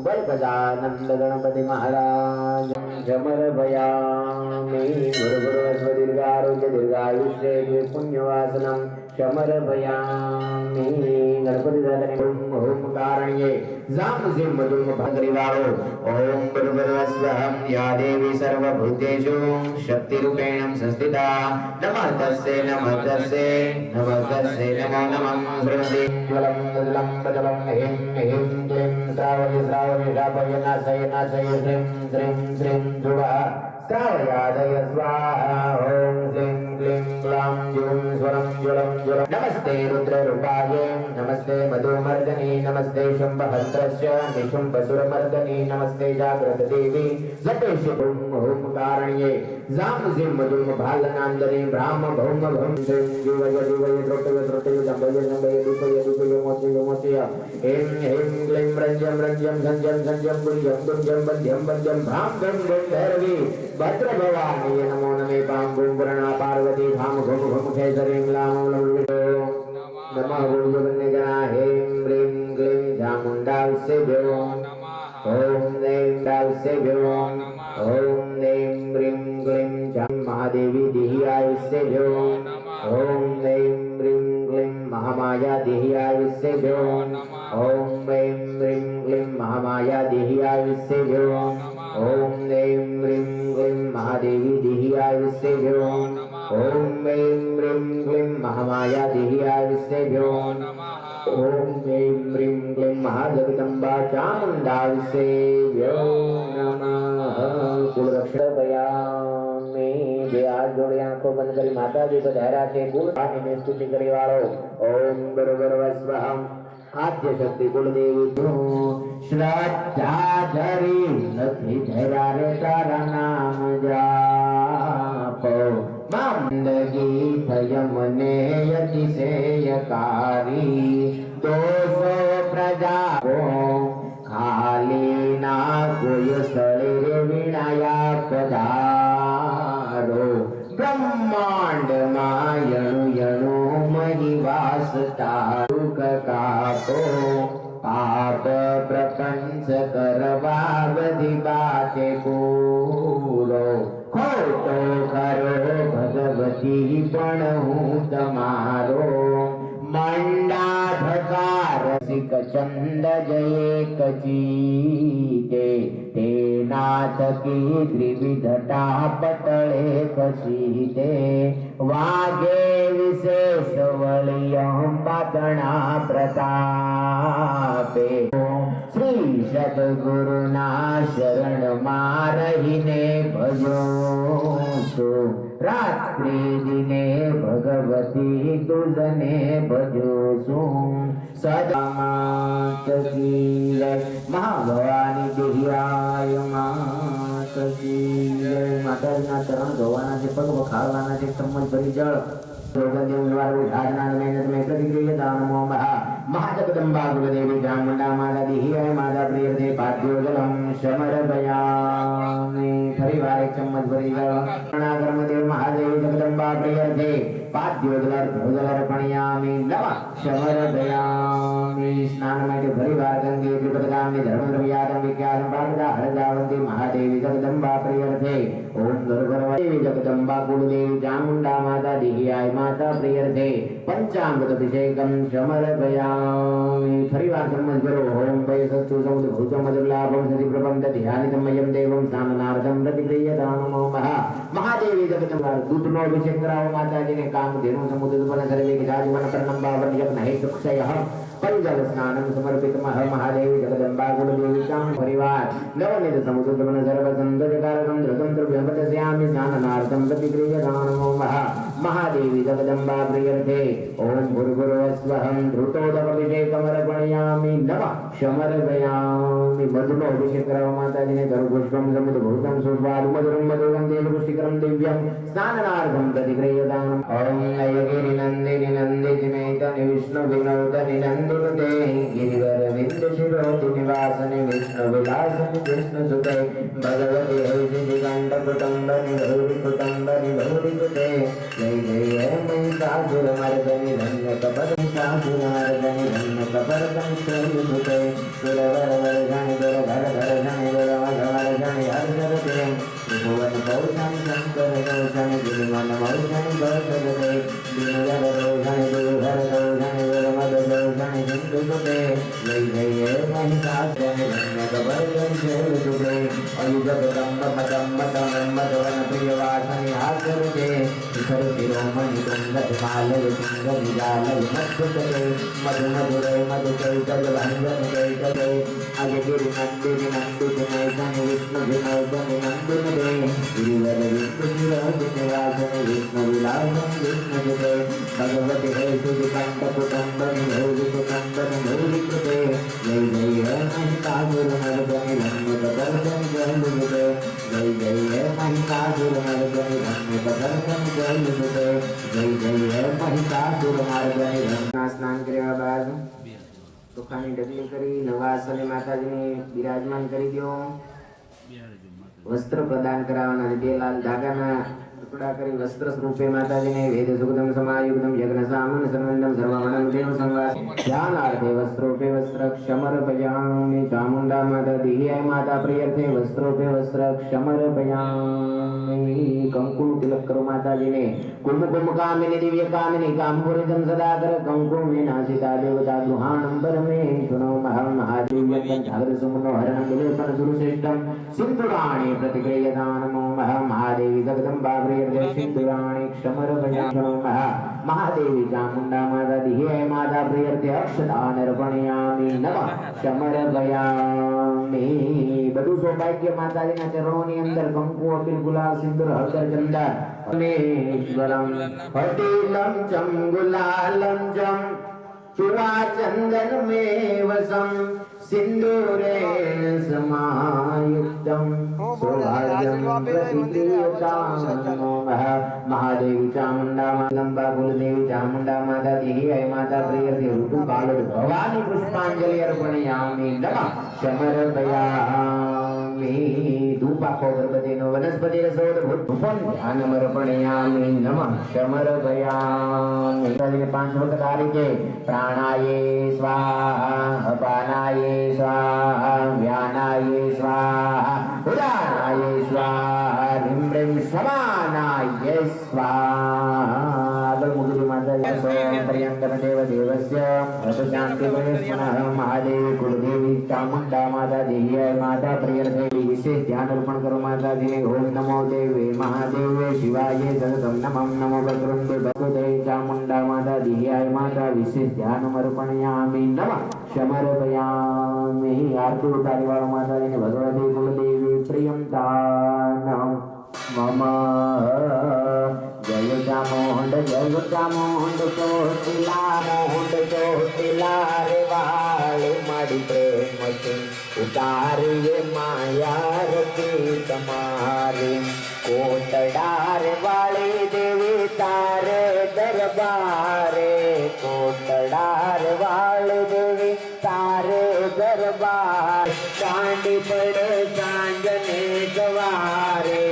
Speaker 1: બલ ગજાનંદ ગણપતિ મહારાજ સમર્પયામિ. ગુરુ ગુરુ અશ્વ દીર્ઘારોગ્ય દીર્ઘાયુષ્ય પુણ્યવાસનમ समर्पयामि. गणपति दादा ने ओम कारण्ये जाम जिम मधुम भद्रिवारो ओम भूर्भुवस्वहं या देवी सर्वभूतेषु शक्तिरूपेण संस्थिता. नमः तस्यै नमो नमः श्रीमते ज्वलं ज्वलं प्रज्वलं ह्रीं ह्रीं क्लीं श्रावय श्रावय श्रावय नाशय नाशय श्रीं श्रीं श्रीं ध्रुवः श्रावयादय स्वाहा. ओम श्रीं क्लीं ग्लां ज्यूं स्वरं ज्वलं ज्वलं. नमस्ते रुद्ररूपाय नमस्ते मधुमर्दनी नमस्ते शुम्भहस्त्रस्य निशुम्भसुरमर्दनी नमस्ते जागृत देवी जटेषु ओम कारण्ये जाम जिम मधुम भालनान्दने ब्राह्म भौम भौम श्रीं जीवय जीवय द्रोटय द्रोटय जम्बय जम्बय दुपय दुपय ह्रीं ह्रीं क्लीं रञ्जं रञ्जं झञ्झं झञ्झं गुञ्जं गुञ्जं बन्ध्यं बन्ध्यं भ्रां भ्रं भ्रं भैरवी भद्रभवानी नमो नमे पां गुं पुरणा पार्वती धाम घुम घुम खेसरीं लां नमः गुरुजगन्निजना ह्रीं ह्रीं क्लीं चामुण्डाविसेभ्यो ॐ ऐं दाविसेभ्यो ॐ ऐं ह्रीं क्लीं चां महादेवी देह्याविसेभ्यो ॐ ऐं ह्रीं क्लीं महामाया देह्याविसेभ्यो ॐ ऐं ह्रीं क्लीं महामाया देह्याविसेभ्यो ॐ ऐं ह्रीं क्लीं महादेवी देह्याविसेभ्यो ॐ ऐं ह्रीं क्लीं महामाया देह्याविसेभ्यो ॐ ऐं ह्रीं क्लीं महाजगदम्बा चामुण्डाविसेभ्यो नमः कुलरक्षणयामि બે હાથ જોડી આંખો બંધ કરી માતાજી પધાર્યા છે કુળની સ્તુતિ કરી વાળો ઓમ બરોબર વસ્વહમ આદ્ય શક્તિ કુળદેવી શ્રદ્ધા ધરી નથી ધરા રે તારા નામ જાપો માંદગી થય મને અતિશયકારી દોષો પ્રજા ખાલી ના કોઈ સ્થળે રે વિણાયા પધારો બ્રહ્માંડ માયણુ યણુ મહિવાસ તારુક કાપો પાપ પ્રપંચ કરવા બધી બાતે પૂરો ખોટો કરો ભગવતી પણ હું તમારો મંડા ધકાર સિક ચંદ જય કચીતે તેના થકી ત્રિવિધટા પટળે ખસીતે વાગે વિશેષ વળિયમ પાતણા પ્રતાપે શ્રી સદગુરુના શરણમાં રહીને ભજો છું રાત્રિ દિને ભગવતી તુજને ભજો છું સદા માત કી જય મહાભવાની દેહ્યાય માત કી જય માતાજીના ચરણ ધોવાના છે પગ વખાડવાના છે ચમચ ભરી જળ महाजगदम्बा गुरुदेवी चामुण्डा माता देह्याय माता प्रियते पाद्यो जलम समर्पयामि फरीवार एक चम्मच भरी जल कर्मदेव महादेवी जगदम्बा प्रियते पाद्यो जल अर्पणयामि नमः समर्पयामि स्नान માટે ફરીવાર ગંગે ત્રિપદગામી ધર્મદ્રવ્યાદમ વિખ્યાતમ પાદા હરજાવંતી महादेवी जगदम्बा प्रियते ओम दुर्गरदेवी जगदम्बा कुलदेवी चामुण्डा माता देह्याय माता प्रियते पंचामृत अभिषेकम समर्पयामि फरीवार सम्मत करो ओम वैसस्तु समुद्र भूतम मधुर्लाभम सति प्रबंध ध्यानितमयम देवम सामनार्थम प्रतिक्रियता नमो महादेवी जगदम्बा दूतनो अभिषेक कराओ माताजी ने काम धेनु समुद्र पर सर्वे के राजवन प्रणम्बा वर्ण्यक नहि सुक्षयः पंचल स्नानम समर्पितमः महादेवी जगदम्बा कुलदेवी चाम परिवार नवनीत समुद्र पर सर्व संदजकारकम धृतंत्र व्यपतस्यामि स्नानार्थम प्रतिक्रियता नमो महादेवी जगदम्बा प्रियर्थे ओम भूर्भुवस्वहं धृतोदकभिषेकमर्पणयामि नमः समर्पयामि मधुनो अभिषेक कराओ माताजी ने गर्भपुष्पम समुद्र भूतम सुस्वादु मधुरम मधुरम देवपुष्टिकरम दिव्यम स्नानार्थम प्रतिक्रियताम् ओम नयगिरि नंदिनि नंदिति मेतनि विष्णु विनोदनि नंदिनुते गिरिवर विंद शिरोति निवासनि विष्णु विलासनि कृष्ण सुते भगवति हरिषि कंठ कुटुंबनि गौरी कुटुंबनि गौरी सुते जय जय महिषासुर मर्दनि धन्य कपट महिषासुर मर्दनि धन्य कपट संश्रय सुते सुरवर वर्धनि दुर घर घर धनि दुर मघवर धनि हर्षरते त्रिभुवन पौषणि शंकर गौषणि गिरिमन मौषणि गौषरते दिनगर गौषणि दुर्धर गौषणि दुर्मद गौषणि सिंधु सुते जय जय महिषासुर धन्य कपट संश्रय सुते अयि जगदम्ब मदम्ब तमम्ब धवन प्रियवासनि हासरते शिरोमणि तुंगत मालय तुंग निजालय मधुकरे मधु मधुरे मधुकैतज भंजन कैतजे अजगिरि नंदिनि नंदिति नैतनि विष्णु विनोदनि नंदिनुते गिरिवर विष्णु विरोधि निवासनि विष्णु विलासनि विष्णु सुते भगवति हरिषि कंठ कुटुंबनि गौरी कुटुंबनि गौरी कृते जय जय महिषासुर मर्दनि धन्य कदर्शनि जयलुते जय जय महिषासुर मर्दनि धन्य कदर्शनि जय जय महिषासुर मर्दनि धन्य स्नान કર્યા બાદ ચોખાની ઢગલી કરી નવા આસને માતાજીને બિરાજમાન કરી દો. વસ્ત્ર પ્રદાન કરાવવાના બે લાલ ધાગાના ટુકડા કરી વસ્ત્ર સ્વરૂપે માતાજીને વેદ સુગંધમ સમાયુક્તમ યજ્ઞ સામન સંવંદમ સર્વમણમ દેવ સંવાસ ધ્યાનાર્થે વસ્ત્રોપે વસ્ત્ર ક્ષમરપયામિ ચામુંડા માતા દિહ્યાય માતા પ્રિયર્થે વસ્ત્રોપે વસ્ત્ર ક્ષમરપયામિ કંકુ તિલક કરો માતાજીને કુમકુમ કામિની દિવ્ય કામિની કામપુરિતમ સદાકર કંકુમ વિનાશિતા દેવતા ગૃહાણમ પરમેશ્વરો મહાદેવ્યં જાગૃત સુમનો હરણમ વિલેપન સુરશ્રેષ્ઠમ સિંધુરાણી પ્રતિક્રિયતા નમો મહાદેવી જગદંબા પ્રિયર્થે સિંધુરાણી ક્ષમરપયામિ મહાદેવી ચામુંડા માતા દિહ્યાય માતા પ્રિયર્થે અક્ષતા નર્પણયામિ નમઃ ક્ષમરપયામિ. બધું સૌભાગ્ય માતાજીના ચરણોની અંદર કંકુ અબીલ ગુલાલ સિંદૂર હળદર ચંદન પરમેશ્વરમ હટિલમ ચમ ગુલાલમ ચમ ચુવા ચંદન મેવસમ સિંદૂરે સમાયુક્તમ સૌભાગ્યમ પ્રતિક્રિયતામ મહાદેવી ચામુંડા લંબા કુલદેવી ચામુંડા માતા દિહ્યાય માતા પ્રિયર્થે ઋતુ કાલ ભવાની પુષ્પાંજલિ અર્પણયામિ નમઃ સમર્પયામિ. ધૂપાખો ગણપતિનો વનસ્પતિ રસોદ ભૂપન ધ્યાનમર્પણયામિ નમઃ સમર્પયામિ. 5 વખત આ રીતે પ્રાણાયે સ્વાહા અપાનાયે સ્વાહા વ્યાનાયે સ્વાહા ઉદાનાયે સ્વાહા રીમ રીમ સમાનાયે સ્વાહા. આગળ મુગુરી માતા પર્યંતમ દેવ દેવસ્ય શાંતિ મહાદેવી કુળદેવી ચામુંડા માતા દિહ્યાય માતા પ્રિયર્થે વિશેષ ધ્યાન અર્પણ કરો માતાજીને. ઓમ નમો દેવે મહાદેવે શિવાય સતતમ નમઃ નમો ભદ્રંદે ભગવતે ચામુંડા માતા દિહ્યાય માતા વિશેષ ધ્યાન અર્પણયામિ નમઃ સમર્પયામિ. આરતી ઉતારી વાળો માતાજીને ભગવતી કુળદેવી પ્રિયંતાનમ મમ જય ચામુંડ ચોટીલા રે વાળી માડી પ્રેમથી ઉતારીએ માયારતી તમારી કોટડા રે વાળી દેવી તારે દરબારે કોટડા રે વાળી દેવી તારે દરબાર ચાંદી પડે ચાંદને સવારે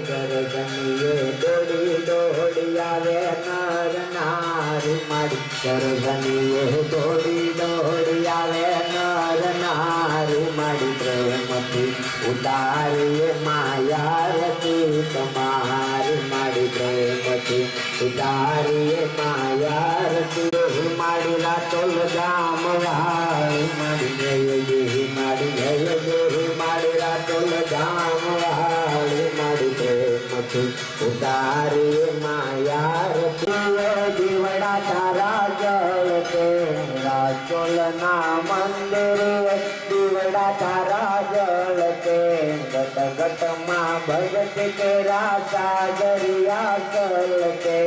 Speaker 1: ગરજનીએ દોડી દોડી આવે નર નારી માડી ગરજનીએ દોડી દોડી આવે નર નારી માડી પ્રેમથી ઉતારીએ માયારતી તમારી માડી પ્રેમથી ઉતારીએ માયારતી માડી રાતોલ ગામ વાળી માડી જય દેવી માડી જય દેવી માડી રાતોલ ગામ વાળી માડી પ્રેમથી ઉતારીએ માયારતી દીવડા તારા જળ કે રાતોલ ના મંદિરે દીવડા તારા જળ કે ગટ ગટ માં ભગત કે રાસા દરિયા કલ કે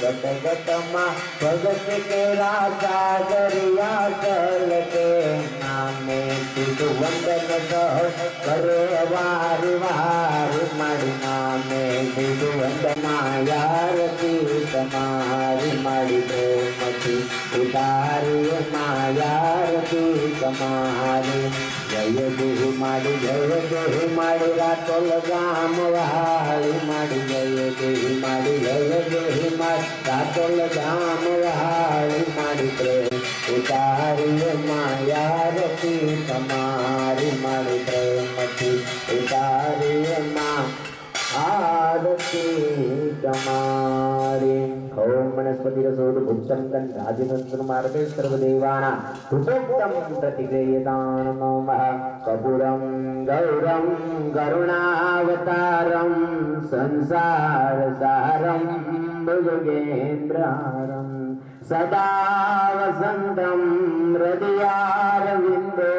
Speaker 1: ગટ ગટ માં ભગત કે રાસા દરિયા કલ કે નામે તું વંદન કરે વાર વાર માડી નામે તું વંદન માયારતી તમારી માડી પ્રેમથી ઉતારી માયારતી તમારી જય દેવી માડી જય દેવી માડી રાતોલ ગામ વાળી માડી જય દેવી માડી જય દેવી માડી રાતોલ ગામ વાળી માડી પ્રેમ ઉતારી માયારતી તમારી માડી પ્રેમથી ઉતારી માં આરતી તમારી. ઓમ વનસ્પતિ રસોદ ભૂતંકન રાજનંદન માર્ગે સર્વદેવાના ભૂતોક્તમ પ્રતિક્રિયતાન નમઃ કપૂરમ ગૌરમ કરુણાવતારમ સંસાર સારમ ભુજગેન્દ્રહારમ સદા વસંતમ હૃદયારવિંદે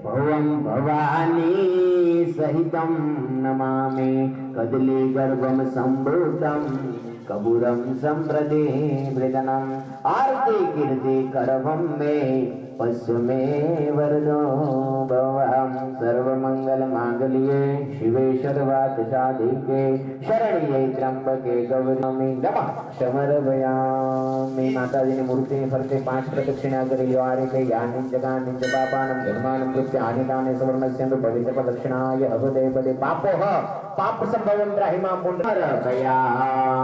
Speaker 1: ભવમ ભવાની સહિતમ નમામે કદલી ગર્ભમ સંભૂતમ कपूरं सम्प्रति वृदनम् आरती कीर्ति करवं मे पश्य मे वरदो भवहं सर्वमङ्गलमाङ्गल्ये शिवे सर्वार्थसाधिके शरण्ये त्र्यंबके गौरी नमः समर्पयामि। माताजीની મૂર્તિની ફરતે 5 પ્રદક્ષિણા કરી લો। આ રીતે યાનિ જગાનિ પાપાનં ધર્માનં મૃત્યાનિ દાને સવર્ણસ્યંતુ પવિત્ર પ્રદક્ષિણાય અવદે પદે પાપોહ પાપ સંભવં ત્રાહિમાં પુંડરકયામિ।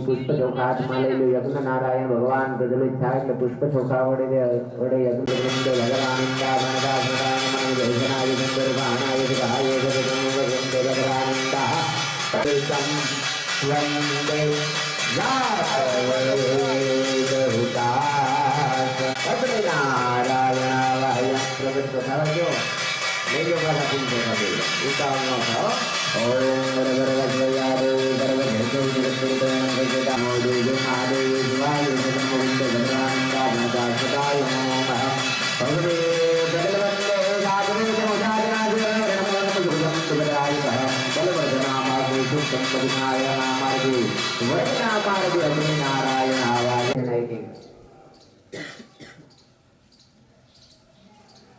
Speaker 1: પુષ્પ ચોખા હાથમાં લઈ લો। યજ્ઞ નારાયણ ભગવાન પ્રજ્વલિત થાય એટલે પુષ્પ ચોખા વડે યજ્ઞ ભગવાનંદા વનદા વનદાનમય દર્શનાય ગંધર્વાણાય વિહાય ગંધર્વાનંદા તૈસં વંદે નારાયણાય પ્રગટ થયો મેજો વાલા પુંજો કરે ઉતાવળ ન થાઓ। ઓમ બરબર વજ્રયારો બરબર હેતો જગતપુરદયન ભજતા મોદે મહાદેવ દ્વાય ગોવિંદ ભગવાનંદા ભગવાન સદાય નમઃ ભગવે જગદવંદે સાધુ સમજાજનાજ રણમોહન સુગમ સુગરાય બલવર્ધના માર્ગે સુખમ પરિણાય માર્ગે વૈના માર્ગે અગ્નિ નારાયણ આવાય નહીં।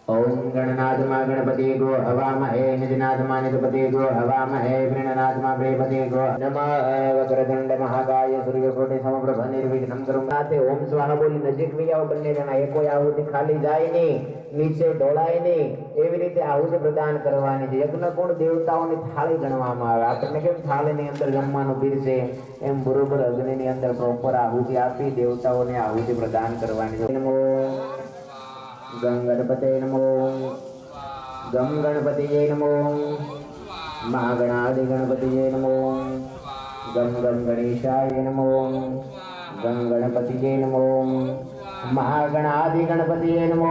Speaker 1: ओम गणनाथमा गणपति गो हवामहे निजनाथमा निजपति गो हवामहे गणनाथमा प्रेपति गो नमः वक्रतुंड महाकाय सूर्यकोटि समप्रभ निर्विघ्नं करुं। સાથે ઓમ સ્વાહા બોલી નજીક વી આવો। બંને જણા એકોય આહુતિ ખાલી જાય નહીં, નીચે ઢોળાય નહીં, એવી રીતે આહુતિ પ્રદાન કરવાની છે। યજ્ઞ કુંડ દેવતાઓની થાળી ગણવામાં આવે। આપણને કેમ થાળીની અંદર જમવાનું પીરસે એમ બરોબર અગ્નિની અંદર પ્રોપર આહુતિ આપી દેવતાઓને આહુતિ પ્રદાન કરવાની છે। નમો गं गणपते नमो गं गणपतिये नमो महागणादि गणपतिये नमो गं गं गणेशाय नमो गं गणपतिये नमो महागणादि गणपतिये नमो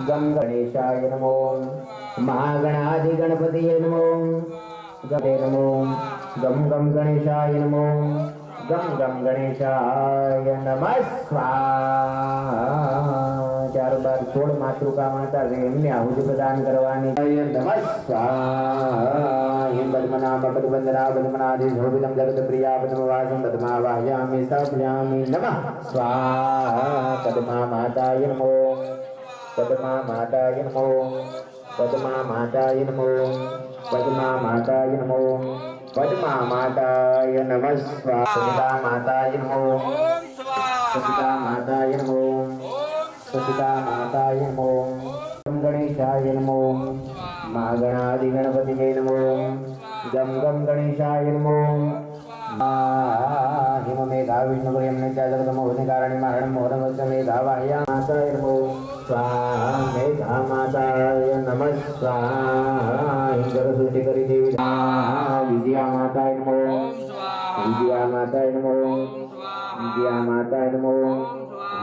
Speaker 1: गं गणेशाय नमो महागणादि गणपतिये नमो गते नमो गं गं गणेशाय नमो गं गं गणेशाय नमः स्वाहा। 4 बार 16 मातृका माता છે એમને આહુતિ પ્રદાન કરવાની। નમઃ સ્વાહા। હિમ પદ્મનાભ પદ્મવંદના પદ્મનાદિ શોભિતં જગત પ્રિયા પદ્મવાસં પદ્માવાહયામિ સ્થાપયામિ। નમઃ સ્વાહા। પદ્મા માતાય નમો પદ્મા માતાય નમો પદ્મા માતાય નમો પદ્મા માતાય નમો પદ્મા માતાય નમઃ સ્વાહા। સચિતા માતાય નમો સચિતા માતાય નમો सचिता माताय नमो गणेशाय नमो महागणादि गणपतिये नमो गं गं गणेशाय नमो हिममेधा विष्णुप्रियं जगदमोहनिकारणे मारणं मोहनवस्य मेधावाह्या माताय नमो स्वाहा। मेधा माताय नमः स्वाहा। जगदसृष्टिकरी देवी विजया माताय नमो विजया माताय नमो विजया माताय नमो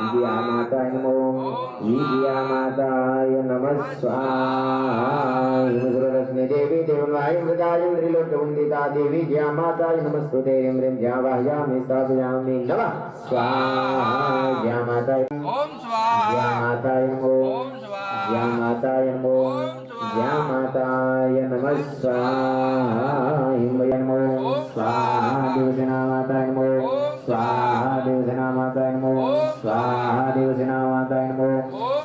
Speaker 1: विजया माताय नमो विजया माताय नमः स्वाहा। हिमसुररश्मि देवी देववाय मृदाय त्रिलोकवन्दिता देवी जया माताय नमस्ते ह्रीं जया वाह्यामि स्थापयामि। नमः स्वाहा। जया माताय
Speaker 2: ओम स्वाहा।
Speaker 1: जया माताय नमो जया माताय नमो जया माताय नमः स्वाहा। हिमय नमो स्वाहा। देवसेना माताय नमो स्वाहा। देवसेना माताय नमो स्वाहा। देवसेना माताय नमो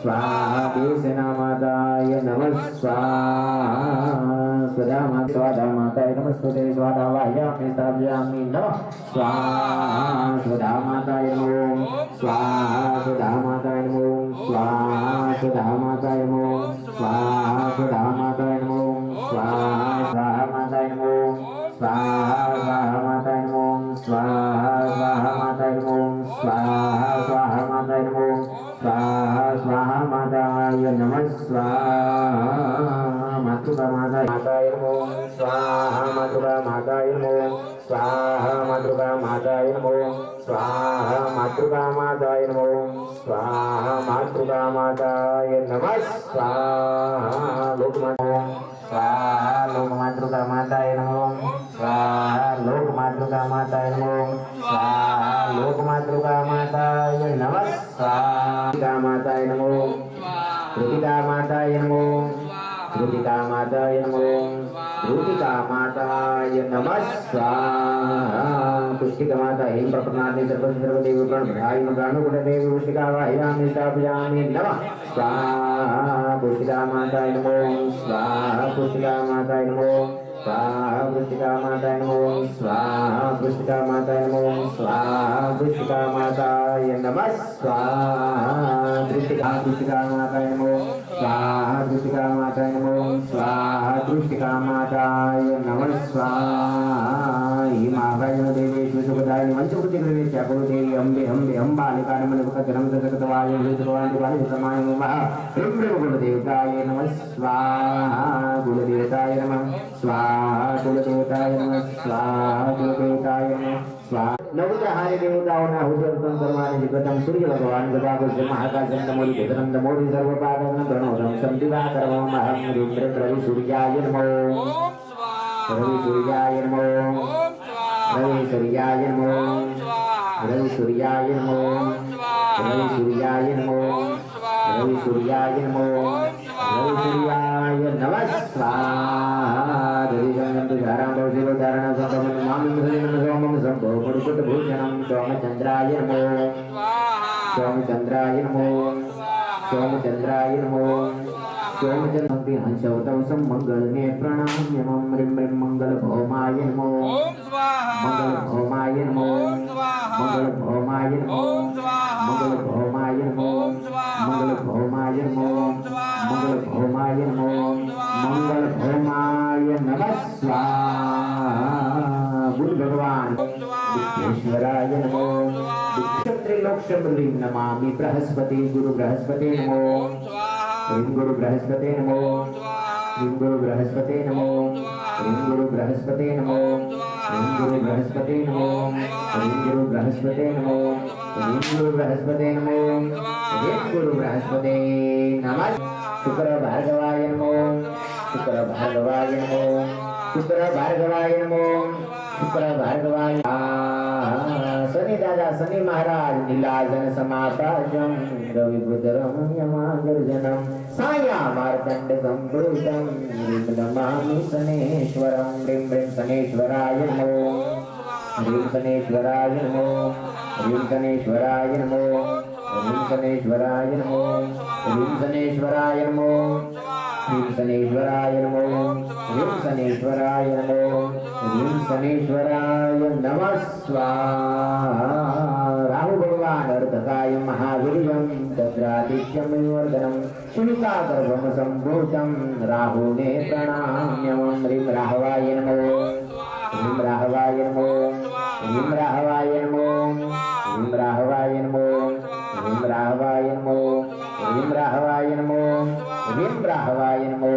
Speaker 1: स्वाहा। देवसेना माताय नमः स्वाहा। स्वधा माताय नमस्ते स्वधा वाह्यामि स्थापयामि। नमः स्वाहा। स्वधा माताय नमो स्वाहा। स्वधा माताय नमो स्वाहा। स्वधा माताय नमो स्वाहा। स्वधा माताय नमो स्वाहा। स्वाहा माताय नमो स्वाहा। स्वाहा माताय नमो स्वाहा। स्वाहा माताय नमो स्वाहा। स्वाहा माताय नमो स्वाहा। स्वाहा माताय नमः स्वाहा। मातृका माताय नमो स्वाहा। मातृका माताय नमो स्वाहा। मातृका माताय नमो स्वाहा। मातृका माताय नमो स्वाहा। मातृका माताय नमः स्वाहा। लोक माता स्वाहा। लोक मातृका माताय नमो स्वाहा। लोक मातृका माताय नमो स्वाहा। लोक मातृका माताय नमः स्वाहा। माताय नमो प्रतिदा माताय नमो ऋतिका माताय नमो ऋतिका माताय नमः स्वाहा पुष्टिका माता हिं प्रपन्नादि सर्वदेव प्रणप्रधाय प्राणुकुटदेवी पुष्टिका वाह्यामि स्थापयामि नमः स्वाहा पुष्टिका माताय नमो स्वाहा पुष्टिका माताय नमो स्वाहा पुष्टिका माताय नमो स्वाहा पुष्टिका माताय नमो स्वाहा पुष्टिका माताय नमः स्वाहा पुष्टिका माताय नमो स्वाहा पुष्टिका माताय नमो स्वाहा पुष्टिका माताय नमः स्वाहा हिमाभय देवेषु सुखदाय मंचपुतिग्रहे चाकुलदेवी अम्बे अम्बे अम्बालिका नमः भक्तरं तजगतवाय विद्वान् वाले समाय नमः ह्रीं ह्रीं गुरुदेवताय नमः स्वाहा गुरुदेवताय नमः स्वाहा कुलदेवताय नमः स्वाहा कुलदेवताय नमः स्वाहा नवग्रहाय देवताओं हुदर्पण करवाने निकटम सूर्य भगवान गदागुष्य महाकाशं नमोरि भद्रं नमोरि सर्वपादं प्रणोदं संदिवाकरमं अहं रुद्र रवि सूर्याय नमो रवि सूर्याय नमो रवि सूर्याय नमो रवि सूर्याय नमो रवि सूर्याय नमो रवि सूर्याय नमो रवि सूर्याय नमः स्वाहा धारण सोमं शंभो मुकुटभूषणं सोमचंद्राय नमो सोमचंद्राय नमो सोमचंद्राय नमो सोमचंद्र हंसवतवसं मंगलने प्रणाम्यमं ह्रीं ह्रीं मंगलभौमाय नमो मंगलभौमाय नमो मंगलभौमाय नमो मंगलभौमाय नमो मंगलभौमाय नमो मंगलभौमाय नमो मंगलभौमाय नमः स्वाहा गुरु भगवान विघ्नेश्वराय नमो त्रिलोक्यं नमामि बृहस्पति गुरु बृहस्पति नमो गुरु बृहस्पति नमो गुरु बृहस्पति नमो गुरु बृहस्पति नमो गुरु बृहस्पति नमो गुरु बृहस्पति नमो गुरु बृहस्पति नमो गुरु बृहस्पति नमः शुक्र भार्गवाय नमो शुक्र भार्गवाय नमो शुक्र भार्गवाय नमो शुक्र भार्गवाय शनि दादा शनि महाराज नीलाजन समाकाशं रविपुत्रं यमागर्जनं साया मार्तंड संभूतं नमामि शनेश्वरं ह्रीं ह्रीं शनेश्वराय नमो ह्रीं शनेश्वराय नमो ह्रीं शनेश्वराय नमो ह्रीं शनेश्वराय नमो ह्रीं शनेश्वराय नमो ह्रीं शनेश्वराय नमो ह्रीं शनेश्वराय नमो ह्रीं शनेश्वराय नमः स्वाहा राहु भगवान अर्धकाय महावीर्यं तद्रादित्यं वर्धनं शुनिकागर्भं सम्भूतं राहुने प्रणाम्यमं ह्रीं राहवाय नमो ह्रीं राहवाय नमो ह्रीं राहवाय नमो ह्रीं राहवाय नमो ह्रीं राहवाय नमो ह्रीं राहवाय नमो ह्रीं राहवाय नमो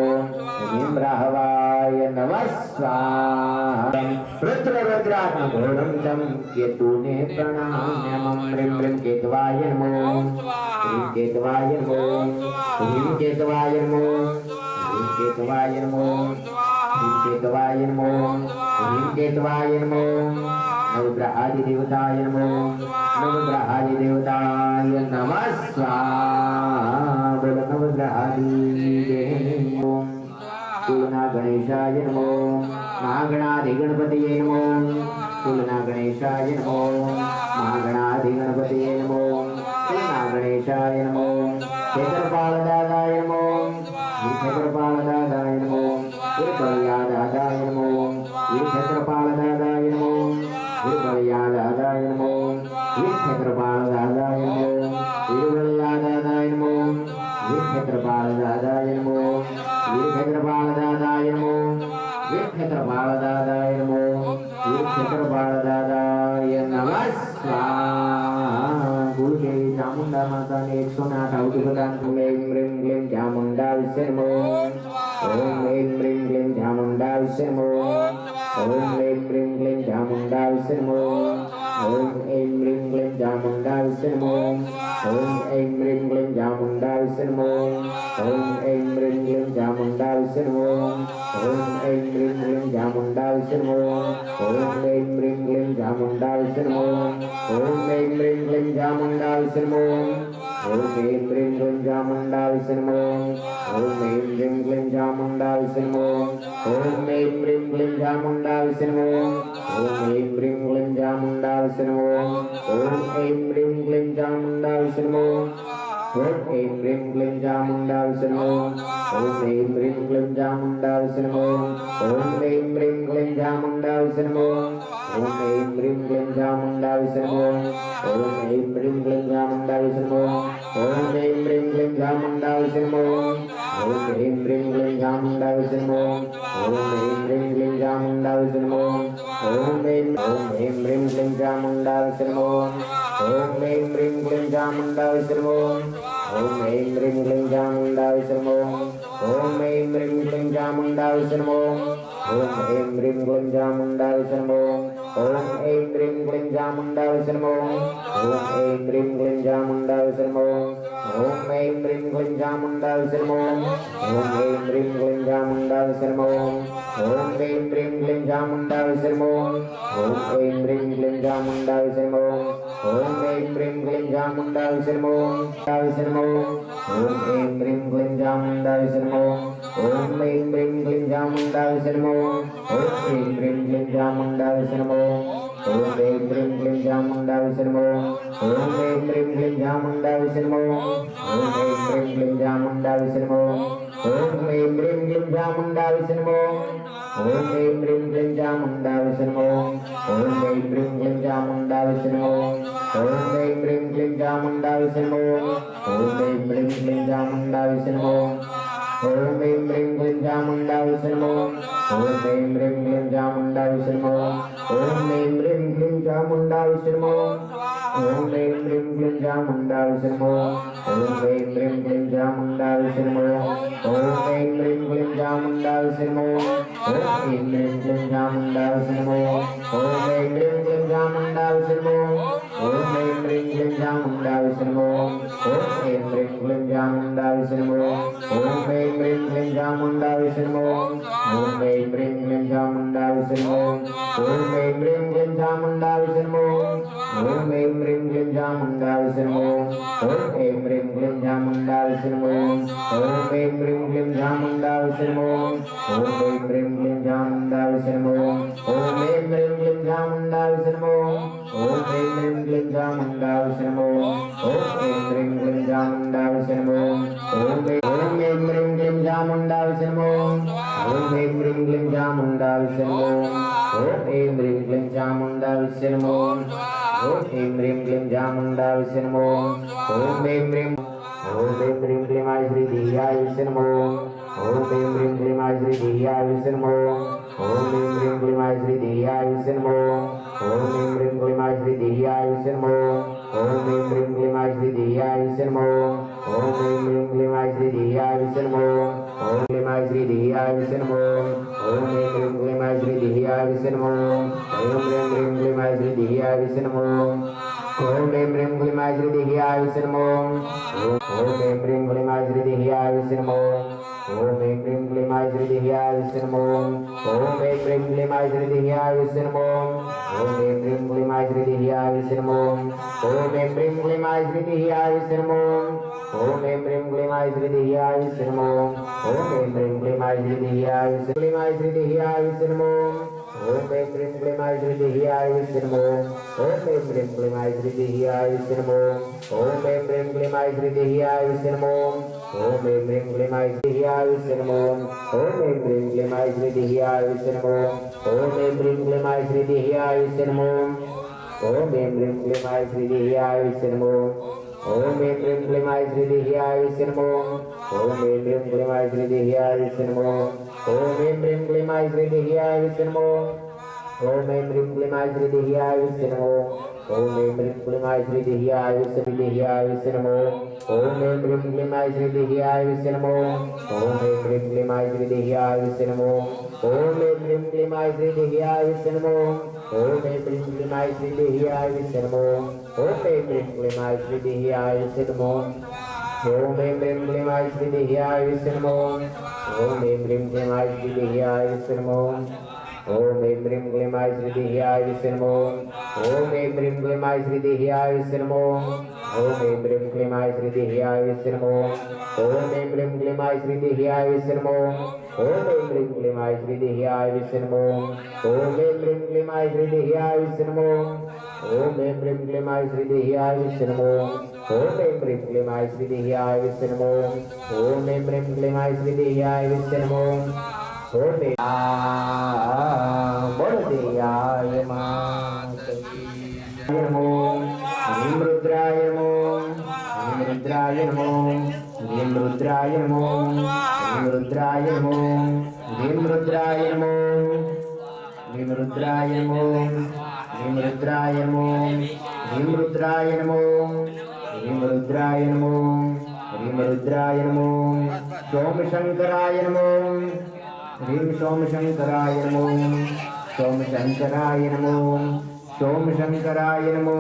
Speaker 1: ह्रीं राहवाय नमः स्वाहा रुद्र रुद्रात्मघोरं तं केतुने प्रणाम्यमं ह्रीं ह्रीं केतवाय नमो ह्रीं केतवाय नमो ह्रीं केतवाय नमो ह्रीं केतवाय नमो ह्रीं केतवाय नमो ह्रीं केतवाय नमो नवग्रहादि देवताय नमो नवग्रहादि देवताय नमः स्वाहा बोल नवग्रहादि तुलना गणेशाय नमो महागणाधि गणपतये नमो तुलना गणेशाय नमो महागणाधि गणपतये नमो तुलना गणेशाय नमो क्षेत्रपाल दादाय नमो क्षेत्रपाल दादाय नमो वीरबलिया दादाय नमो वीरक्षेत्रपाल दादाय नमो वीरबलिया दादाय नमो वीरक्षेत्रपाल दादाय नमो वीरबलिया दादाय नमो वीरक्षेत्रपाल दादाय नमो वीरक्षेत्रपाल दादाय नमो वीरक्षेत्रपाल दादाय नमो वीरक्षेत्रपाल दादाय नमः स्वाहा गुरुदेवी चामुंडा माता ने 108 अवतार ह्रीं ह्रीं क्लीं चामुंडा विष्णु नमो ओम ह्रीं ह्रीं क्लीं चामुंडा विष्णु नमो ओम ह्रीं ह्रीं क्लीं चामुंडा विष्णु नमो ओम ह्रीं ह्रीं क्लीं चामुंडा विष्णु नमो ओम ह्रीं ह्रीं क्लीं चामुंडा विष्णु नमो ओम ह्रीं ह्रीं क्लीं चामुंडा विष्णु नमो ओम ह्रीं ह्रीं क्लीं चामुंडा विष्णु नमो ओम ह्रीं ह्रीं क्लीं चामुंडा विष्णु नमो ओम ह्रीं ह्रीं क्लीं चामुंडा विष्णु नमो ओम ह्रीं क्लीं क्लीं चामुण्डा विष्णु नमो ओम ह्रीं क्लीं क्लीं चामुण्डा विष्णु नमो ओम ह्रीं क्लीं क्लीं चामुण्डा विष्णु नमो ओम ह्रीं क्लीं क्लीं चामुण्डा विष्णु नमो ओम ह्रीं क्लीं क्लीं चामुण्डा विष्णु नमो ओम ह्रीं क्लीं क्लीं चामुण्डा विष्णु नमो ओम ह्रीं क्लीं क्लीं चामुण्डा विष्णु नमो ओम ह्रीं क्लीं क्लीं चामुण्डा विष्णु नमो ओम ह्रीं क्लीं क्लीं चामुण्डा विष्णु नमो ओम ह्रीं क्लीं क्लीं चामुण्डा विष्णु नमो ओम ह्रीं क्लीं क्लीं चामुण्डा विष्णु नमो ओम ह्रीं क्लीं क्लीं चामुण्डा विष्णु नमो ओम ह्रीं क्लीं क्लीं चामुण्डा विष्णु नमो ओम ह्रीं क्लीं क्लीं चामुण्डा विष्णु नमो ओम ह्रीं क्लीं क्लीं चामुण्डा विष्णु नमो ओम ह्रीं क्लीं क्लीं चामुण्डा विष्णु नमो ओम ह्रीं क्लीं क्लीं चामुण्डा विष्णु नमो ओम ह्रीं क्लीं क्लीं चामुण्डा विष्णु नमो ओम ह्रीं क्लीं क्लीं चामुण्डा विष्णु नमो ओम ह्रीं क्लीं क्लीं चामुण्डा विष्णु नमो ओम ह्रीं क्लीं क्लीं चामुण्डा विष्णु नमो ओम ह्रीं क्लीं क्लीं चामुण्डा विष्णु नमो ओम ह्रीं क्लीं क्लीं चामुण्डा विष्णु नमो ओम ह्रीं क्लीं क्लीं चामुण्डा विष्णु नमो ओम ह्रीं क्लीं क्लीं चामुण्डा विष्णु नमो ओम ह्रीं क्लीं क्लीं चामुण्डा विष्णु नमो ओम ह्रीं क्लीं क्लीं चामुण्डा विष्णु नमो ओम ह्रीं क्लीं क्लीं चामुण्डा विष्णु नमो ओम ह्रीं क्लीं क्लीं चामुण्डा विष्णु नमो ओम ह्रीं क्लीं क्लीं चामुण्डा विष्णु नमो ओम ह्रीं क्लीं क्लीं चामुण्डा विष्णु नमो ओम ह्रीं क्लीं क्लीं चामुण्डा विष्णु नमो ओम ह्रीं क्लीं क्लीं चामुण्डा विष्णु नमो ओम ह्रीं क्लीं क्लीं चामुण्डा विष्णु नमो ओम ह्रीं क्लीं क्लीं चामुण्डा विष्णु नमो ओम ह्रीं क्लीं क्लीं चामुण्डा विष्णु नमो ओम ह्रीं क्लीं क्लीं चामुण्डा विष्णु नमो ओम ह्रीं क्लीं क्लीं चामुण्डा विष्णु नमो ओम ह्रीं क्लीं क्लीं चामुण्डा विष्णु नमो ओम ह्रीं क्लीं क्लीं चामुण्डा विष्णु नमो ओम ह्रीं क्लीं क्लीं चामुण्डा विष्णु नमो ओम ह्रीं क्लीं क्लीं चामुण्डा विष्णु नमो ओम ह्रीं क्लीं क्लीं चामुण्डा विष्णु नमो ओम ह्रीं क्लीं क्लीं चामुण्डा विष्णु नमो ओम ह्रीं क्लीं क्लीं चामुण्डा विष्णु नमो ओम ह्रीं क्लीं क्लीं चामुण्डा विष्णु नमो ओम ह्रीं क्लीं क्लीं चामुण्डा विष्णु नमो ओम ह्रीं क्लीं क्लीं चामुण्डा विष्णु नमो ओम ह्रीं क्लीं क्लीं चामुण्डा विष्णु नमो ओम ह्रीं क्लीं क्लीं चामुण्डा विष्णु नमो ओम ह्रीं क्लीं क्लीं चामुण्डा विष्णु नमो ओम ह्रीं क्लीं क्लीं चामुण्डा विष्णु नमो ओम ह्रीं क्लीं क्लीं चामुण्डा विष्णु नमो ओम ह्रीं क्लीं क्लीं चामुण्डा विष्णु नमो ओम ह्रीं क्लीं क्लीं चामुण्डा विष्णु नमो ओम ह्रीं क्लीं क्लीं चामुण्डा विष्णु नमो ओम ह्रीं क्लीं क्लीं चामुण्डा विष्णु नमो ओम ह्रीं क्लीं क्लीं चामुण्डा विष्णु नमो ओम ह्रीं क्लीं क्लीं चामुण्डा विष्णु नमो ओम ह्रीं क्लीं क्लीं चामुण्डा विष्णु नमो ओम ह्रीं क्लीं क्लीं आई श्री दिव्याय विष्णु नमो ओम ह्रीं क्लीं क्लीं आई श्री दिव्याय विष्णु नमो ओम ह्रीं क्लीं क्लीं आई श्री दिव्याय विष्णु नमो ओम ह्रीं क्लीं क्लीं आई श्री दिव्याय विष्णु नमो ओम ह्रीं क्लीं क्लीं आई श्री दिव्याय विष्णु नमो ओम ह्रीं क्लीं क्लीं आई श्री दिव्याय विष्णु नमो ओम क्लीं आई श्री दिव्याय विष्णु नमो ओम ह्रीं क्लीं क्लीं आई श्री दिव्याय विष्णु नमो ओम ह्रीं क्लीं क्लीं आई श्री दिव्याय विष्णु नमो ओम ह्रीं क्लीं क्लीं आई श्री दिव्याय विष्णु नमो ओम ह्रीं क्लीं क्लीं आई श्री दिव्याय विष्णु नमो ओम ह्रीं क्लीं क्लीं आई श्री दिव्याय विष्णु नमो ओम ह्रीं क्लीं क्लीं आई श्री दिव्याय विष्णु नमो ओम ह्रीं क्लीं क्लीं आई श्री दिव्याय विष्णु नमो ओम ह्रीं क्लीं क्लीं आई श्री दिव्याय विष्णु नमो ओम ह्रीं क्लीं क्लीं आई श्री दिव्याय विष्णु नमो ओम ह्रीं क्लीं क्लीं आई श्री दिव्याय विष्णु नमो ओम ह्रीं क्लीं क्लीं आई श्री दिव्याय विष्णु नमो ओम ह्रीं क्लीं क्लीं आई श्री दिव्याय विष्णु नमो ओम ह्रीं क्लीं क्लीं आई श्री दिव्याय विष्णु नमो ओम ह्रीं क्लीं क्लीं आई श्री दिव्याय विष्णु नमो ओम ह्रीं क्लीं क्लीं आई श्री दिव्याय विष्णु नमो ओम ह्रीं क्लीं क्लीं आई श्री दिव्याय विष्णु नमो ओम ह्रीं क्लीं क्लीं आई श्री दिव्याय विष्णु नमो ओम ह्रीं क्लीं क्लीं आई श्री दिव्याय विष्णु नमो ओम ह्रीं क्लीं क्लीं आई श्री दिव्याय विष्णु नमो ओम ह्रीं क्लीं क्लीं आई श्री दिव्याय विष्णु नमो ओम ह्रीं क्लीं क्लीं आई श्री दिव्याय विष्णु नमो ओम ह्रीं क्लीं क्लीं आई श्री दिव्याय विष्णु नमो ओम ह्रीं क्लीं क्लीं आई श्री दिव्याय विष्णु नमो ओम ह्रीं क्लीं क्लीं आई श्री दिव्याय विष्णु नमो ओम ह्रीं क्लीं क्लीं आई श्री दिव्याय विष्णु नमो ओम ह्रीं क्लीं क्लीं आई श्री दिव्याय विष्णु नमो ओम ह्रीं क्लीं क्लीं आई श्री दिव्याय विष्णु नमो ओम ह्रीं क्लीं क्लीं आई श्री दिव्याय विष्णु नमो ओम ह्रीं क्लीं क्लीं आई श्री दिव्याय विष्णु नमो ओम ऐं ह्रीं क्लीमाय श्रीदेह्याय विष्णु नमो। ओम ऐं ह्रीं क्लीमाय श्रीदेह्याय विष्णु नमो। ओम ऐं ह्रीं क्लीमाय श्रीदेह्याय विष्णु नमो। ओम ऐं ह्रीं क्लीमाय श्रीदेह्याय विष्णु नमो। ओम ऐं ह्रीं क्लीमाय श्रीदेह्याय विष्णु नमो। ओम ऐं ह्रीं क्लीमाय श्रीदेह्याय विष्णु नमो। ओम ऐं ह्रीं क्लीमाय श्रीदेह्याय विष्णु नमो। ओम ऐं ह्रीं क्लीमाय श्रीदेह्याय विष्णु नमो। ओम ऐं ह्रीं क्लीमाय श्रीदेह्याय विष्णु नमो। ओम बलदेयाय नमो। ह्रीं रुद्राय नमो। ह्रीं रुद्राय नमो। ह्रीं रुद्राय नमो। ह्रीं रुद्राय नमो। ह्रीं रुद्राय नमो। ह्रीं रुद्राय नमो। ह्रीं रुद्राय नमो। ह्रीं रुद्राय नमो। ह्रीं रुद्राय नमो। ह्रीं रुद्राय नमो। सोम शंकराय नमो। ह्रीं सोम शंकराय नमो। सोम शंकराय नमो। सोम शंकराय नमो।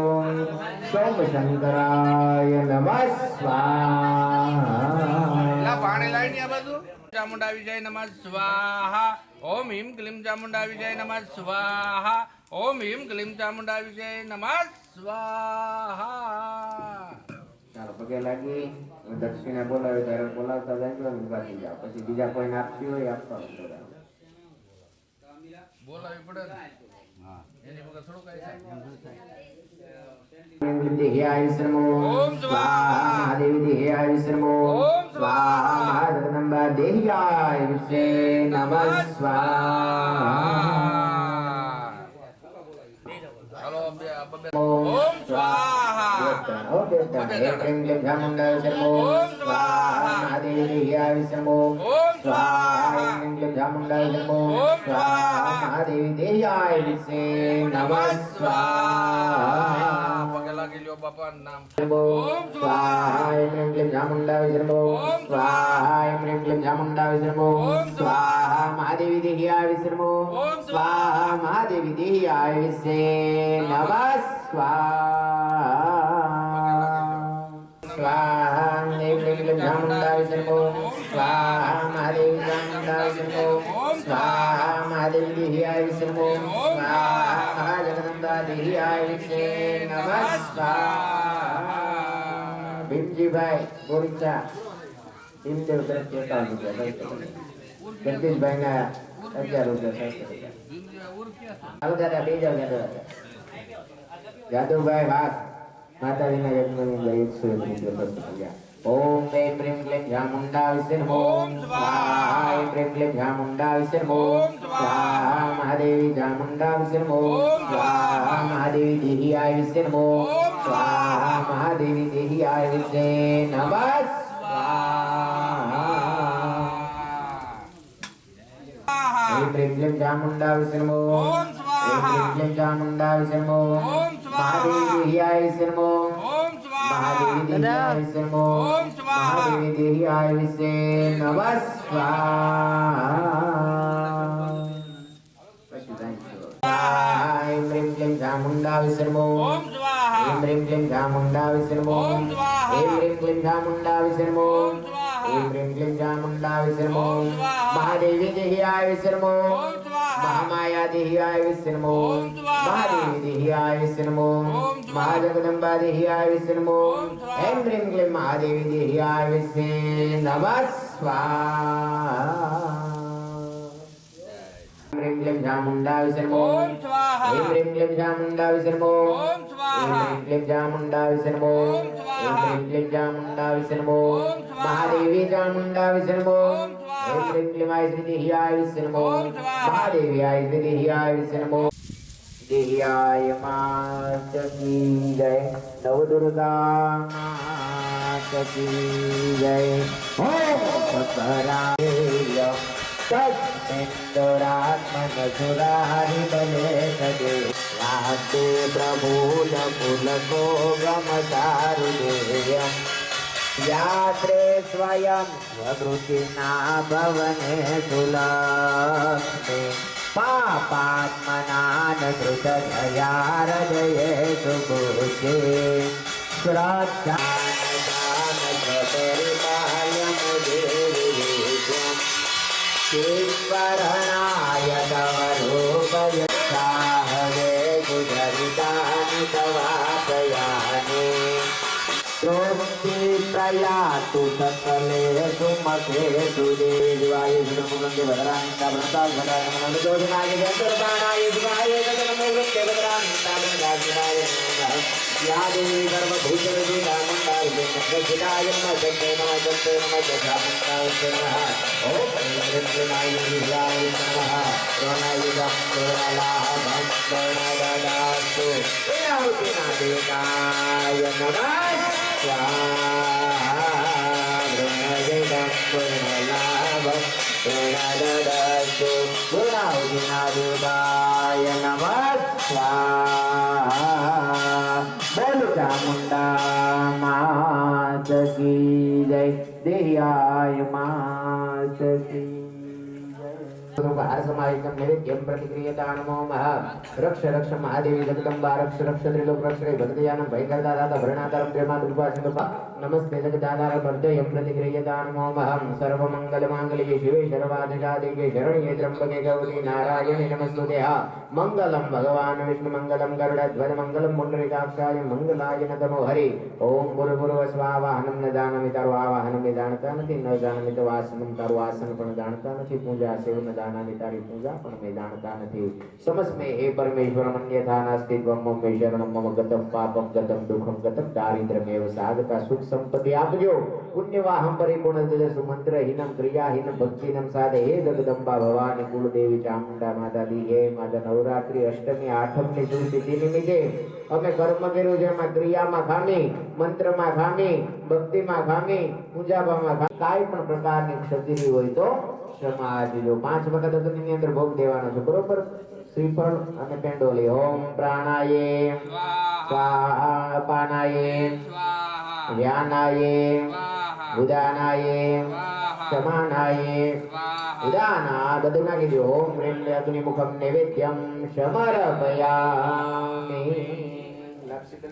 Speaker 1: सोम शंकराय नमः स्वाहा।
Speaker 2: पाणी लाईनी आ बाजू चामुंडा विजय नमः स्वाहा। ओम ह्रीं क्लीं चामुंडा विजय नमः स्वाहा। ओम ह्रीं क्लीं चामुंडा विजय नमः स्वाहा।
Speaker 1: ચાલો પગે લાગી દક્ષિણા બોલાવે ત્યારે બોલાવતા જાય બાકી જાઓ પછી બીજા કોઈ આપતી હોય આપતા હોય
Speaker 2: બોલાવી પડે ને. હા એની વગર થોડું કઈ થાય.
Speaker 1: देह्याय विष्णु
Speaker 2: ओम स्वाहा।
Speaker 1: महादेवी देह्याय विष्णु
Speaker 2: ओम स्वाहा।
Speaker 1: महाजगदम्बा देह्याय विष्णु नमः स्वाहा।
Speaker 2: चलो ओम स्वाहा।
Speaker 1: चामुंडा विष्णु स्वाहा। महादेवी देह्याय विष्णु स्वाहा। चामुंडा विष्णु स्वाहा। महादेवी देह्याय विष्णु नमः स्वाहा।
Speaker 2: बापा नाम
Speaker 1: ओम स्वाहा। ह्रीं क्लीं चामुंडा विष्णु स्वाहा। ह्रीं क्लीं चामुंडा विष्णु स्वाहा। महादेवी देह्याय विष्णु स्वाहा। महादेवी देह्याय विष्णु नमः स्वाहा। ह्रीं क्लीं चामुंडा विष्णु स्वाहा। महादेवी चामुंडा विष्णु स्वाहा। महादेवी देह्याय विष्णु स्वाहा। महाजगदम्बा देह्याय विष्णु नमः स्वाहा। भीमजी भाई बोरीचा भीमदेव तरफથી 51 રૂપિયા જગદીશભાઈ ના 11 રૂપિયા હાલો દાદા બે જાવ જાદુભાઈ વાત માતાજીના યજ્ઞની અંદર 101 રૂપિયા ખર્ચ કર્યા। ओम ऐं ह्रीं क्लीं चामुंडा विष्णु स्वाहा। ऐं ह्रीं क्लीं चामुंडा विष्णु स्वाहा। महादेवी चामुंडा विष्णु स्वाहा। महादेवी देह्याय विष्णु स्वाहा। महादेवी देह्याय विष्णु नमः स्वाहा। ऐं ह्रीं क्लीं चामुंडा विष्णु ऐं ह्रीं क्लीं चामुंडा विष्णु महादेवी देह्याय विष्णु महादेवी देह्याय विष्णु महादेवी देह्याय विष्णु नमः स्वाहा। ऐं ह्रीं क्लीं चामुंडा विष्णु ऐं ह्रीं क्लीं चामुंडा विष्णु ऐं ह्रीं क्लीं चामुंडा विष्णु ऐं ह्रीं क्लीं चामुंडा विष्णु महादेवी देह्याय विष्णु महामाया देह्याय विष्णु महादेवी देह्याय विष्णु महाजगदम्बा देह्याय विष्णु ऐं ह्रीं क्लीं महादेवी देह्याय विष्णु नमः स्वाहा। ह्रीं क्लीं चामुंडा विष्णु ऐं ह्रीं क्लीं चामुंडा विष्णु ऐं ह्रीं क्लीं चामुंडा विष्णु ऐं ह्रीं क्लीं चामुंडा विष्णु महादेवी चामुंडा विष्णु ऐं ह्रीं क्लीं श्री देह्याय विष्णु महादेवी आय श्री देह्याय विष्णु देह्याय मात की जय। नवदुर्गा मात की जय। ओम पराय तत्सुरात्मनसुरारि बले सदे लाते प्रभूल पुलको गमसारुदेयम् यात्रे स्वयं स्वकृतिना भवने सुलक्ष्मे पापात्मनान धृतधया हृदये सुबुद्धे श्रद्धानदान स्वपरिपालयं देवी ईश्वरणाय तव प्रोक्ति प्रयातु सकलेषु मखेषु देवाय सुमुखं भद्रान्ता भ्रताय मनोदोषनाय जन्तर्बाणाय शिवाय जगन्मोहस्य भद्रान्ता भद्राय या देवी सर्वभूतविदामन्ताय जगन्मोहनाय नमः जगन्मोहनाय नमः ओम कृष्णाय विद्याय नमः रोणाय जगन्मोहनाय भक्तनादास्तु देवाय नमः स्वाहा ब्रह्मजयं पूर्णलाभं प्रणददास्तु गुणावधिनादेवाय नमः स्वाहा बोल चामुंडा मात की जय देहाय मात की नैवेद्यं प्रतिक्रियता नमो महा रक्ष रक्ष महादेवी जगदम्बा रक्ष रक्ष त्रिलोक रक्ष भक्तयानं भयंकरदाता भरणाधरं प्रेमादुर्वासंगपा नमस्ते जगदाधार वर्धयं प्रतिक्रियता नमो महं सर्वमंगलमांगल्ये शिवे सर्वाधिकाधिके शरण्ये त्र्यंबके गौरी नारायणे नमस्तुते मंगलम भगवान विष्णु मंगलम गरुड़ध्वज मंगलम पुंडरीकाक्षाय मंगलाय नमो हरि ओम गुरुर्भुवः स्वाहाहनं न जानामि तर्वाहनं न जानता નથી ન જાણમી તો વાસनं તર્વાસન પણ જાણતા નથી પૂજા સેવ ન જાનામि તારી પૂજા પણ મેં જાણતા નથી સમસ્મે હે પરમેશ્વર મન્યથા નાસ્તિ ત્વમ મમ શરણમ મમ ગતમ પાપમ ગતમ દુઃખમ ગતમ દારિદ્ર્યમેવ સાધકા સુખ સંપત્તિ આપજો પુણ્યવાહમ પરિપૂર્ણ તેજસુ મંત્રહીનમ ક્રિયાહીનમ ભક્તિહીનમ સાધે હે જગદંબા ભવાની કુળદેવી ચામુંડા માતા દી હે માતા નવરાત્રી અષ્ટમી આઠમની શુભ તિથિ નિમિત્તે અમે કર્મ કર્યું છે એમાં ક્રિયામાં ખામી મંત્રમાં ખામી ભક્તિમાં ખામી પૂજામાં ખામી કાંઈ પણ પ્રકારની ક્ષતિ હોય તો ક્ષમા આપજો 5 વખત અગ્નિની અંદર ભોગ દેવાનો છે બરોબર શ્રીફળ અને પેંડોલી ઓમ પ્રાણાયે સ્વાહા અપાનાયે સ્વાહા વ્યાનાયે ઉદાનાયે સમાનાયે ઉદાના બધું નાખી દો ઓમ પ્રેમ અગ્નિમુખમ નૈવેદ્યમ સમર્પયામિ લક્ષિત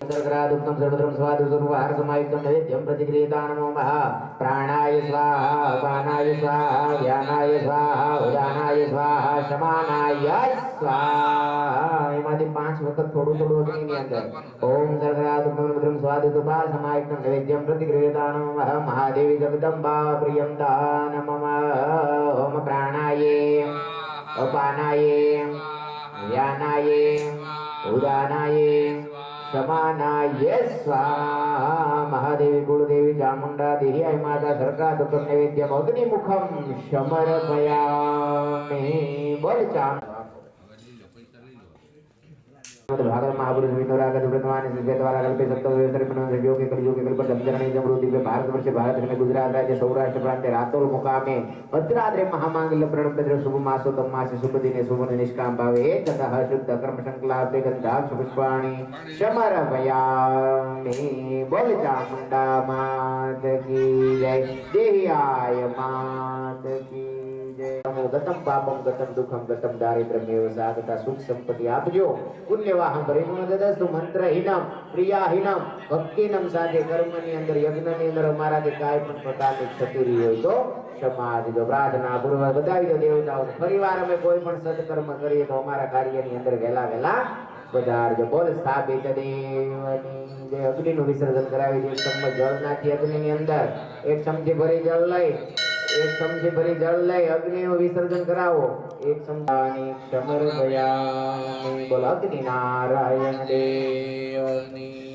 Speaker 1: उत्तम सर्वद्रम स्वाद सर्वहार समायुक्तम नैवेद्यं प्रतिक्रियता नमो महा प्राणाय स्वाहा अपानाय स्वाहा व्यानाय स्वाहा उदानाय स्वाहा समानाय स्वाहा एमांथी 5 वखत થોડું અગ્નિની અંદર ઓમ सर्वद्रम स्वाद सर्वहार समायुक्तम नैवेद्यं प्रतिक्रियता नमो महा महादेवी जगदम्बा प्रियंदा नमः ओम प्राणाय अपानाय व्यानाय उदानाय समानाय स्वाहा महादेवी कुलदेवी चामुंडा देही आई माता सरकार दुर्गम नैवेद्यम अग्निमुखम समर्पयामि बोल चाम भागवत महापुरुष विनोरागत व्रतवानी सिद्धद्वारा कल्पे सप्तव्यतर योगे कलयुगे कल्प जमजरणी जमरूदी पे भारतवर्ष भारत में गुजरात राज्य सौराष्ट्र प्रांत रातोल मुकामे भद्राद्रि महामांगल्य प्रणपद्र शुभ मासोत्तम मासे शुभ दिने शुभ निष्काम भावे ततः शुद्ध कर्म संकल्पे गंधाक्ष पुष्पाणि समर्पयामि बोल चामुंडा मात की जय देहियाय मात की गतम पापम गतम दुखम गतम दारिद्र्यमेव साधता सुख संपत्ति आपजो पुण्यवाहम परिपूर्ण ददस्तु मंत्रहीनम क्रियाहीनम भक्तिहीनम साथे कर्मनी अंदर यज्ञनी अंदर અમારાથી કાઈ પણ પ્રકારની ક્ષતિ રહી હોય તો ક્ષમા આપજો પ્રાર્થના પૂર્વક બધાવી દો દેવતાઓ પરિવાર અમે કોઈ પણ સત્કર્મ કરીએ તો અમારા કાર્યની અંદર વહેલા વહેલા પધારજો બોલ સ્થાપિત દેવની જે અગ્નિનું વિસર્જન કરાવી દે ચમચ જળ નાખી અગ્નિની અંદર એક ચમચી ભરી જળ લઈ एक चमची भरी जल लई अग्नि विसर्जन करावो एक चमचानी समर्पयामि बोल अग्नि नारायण देवनी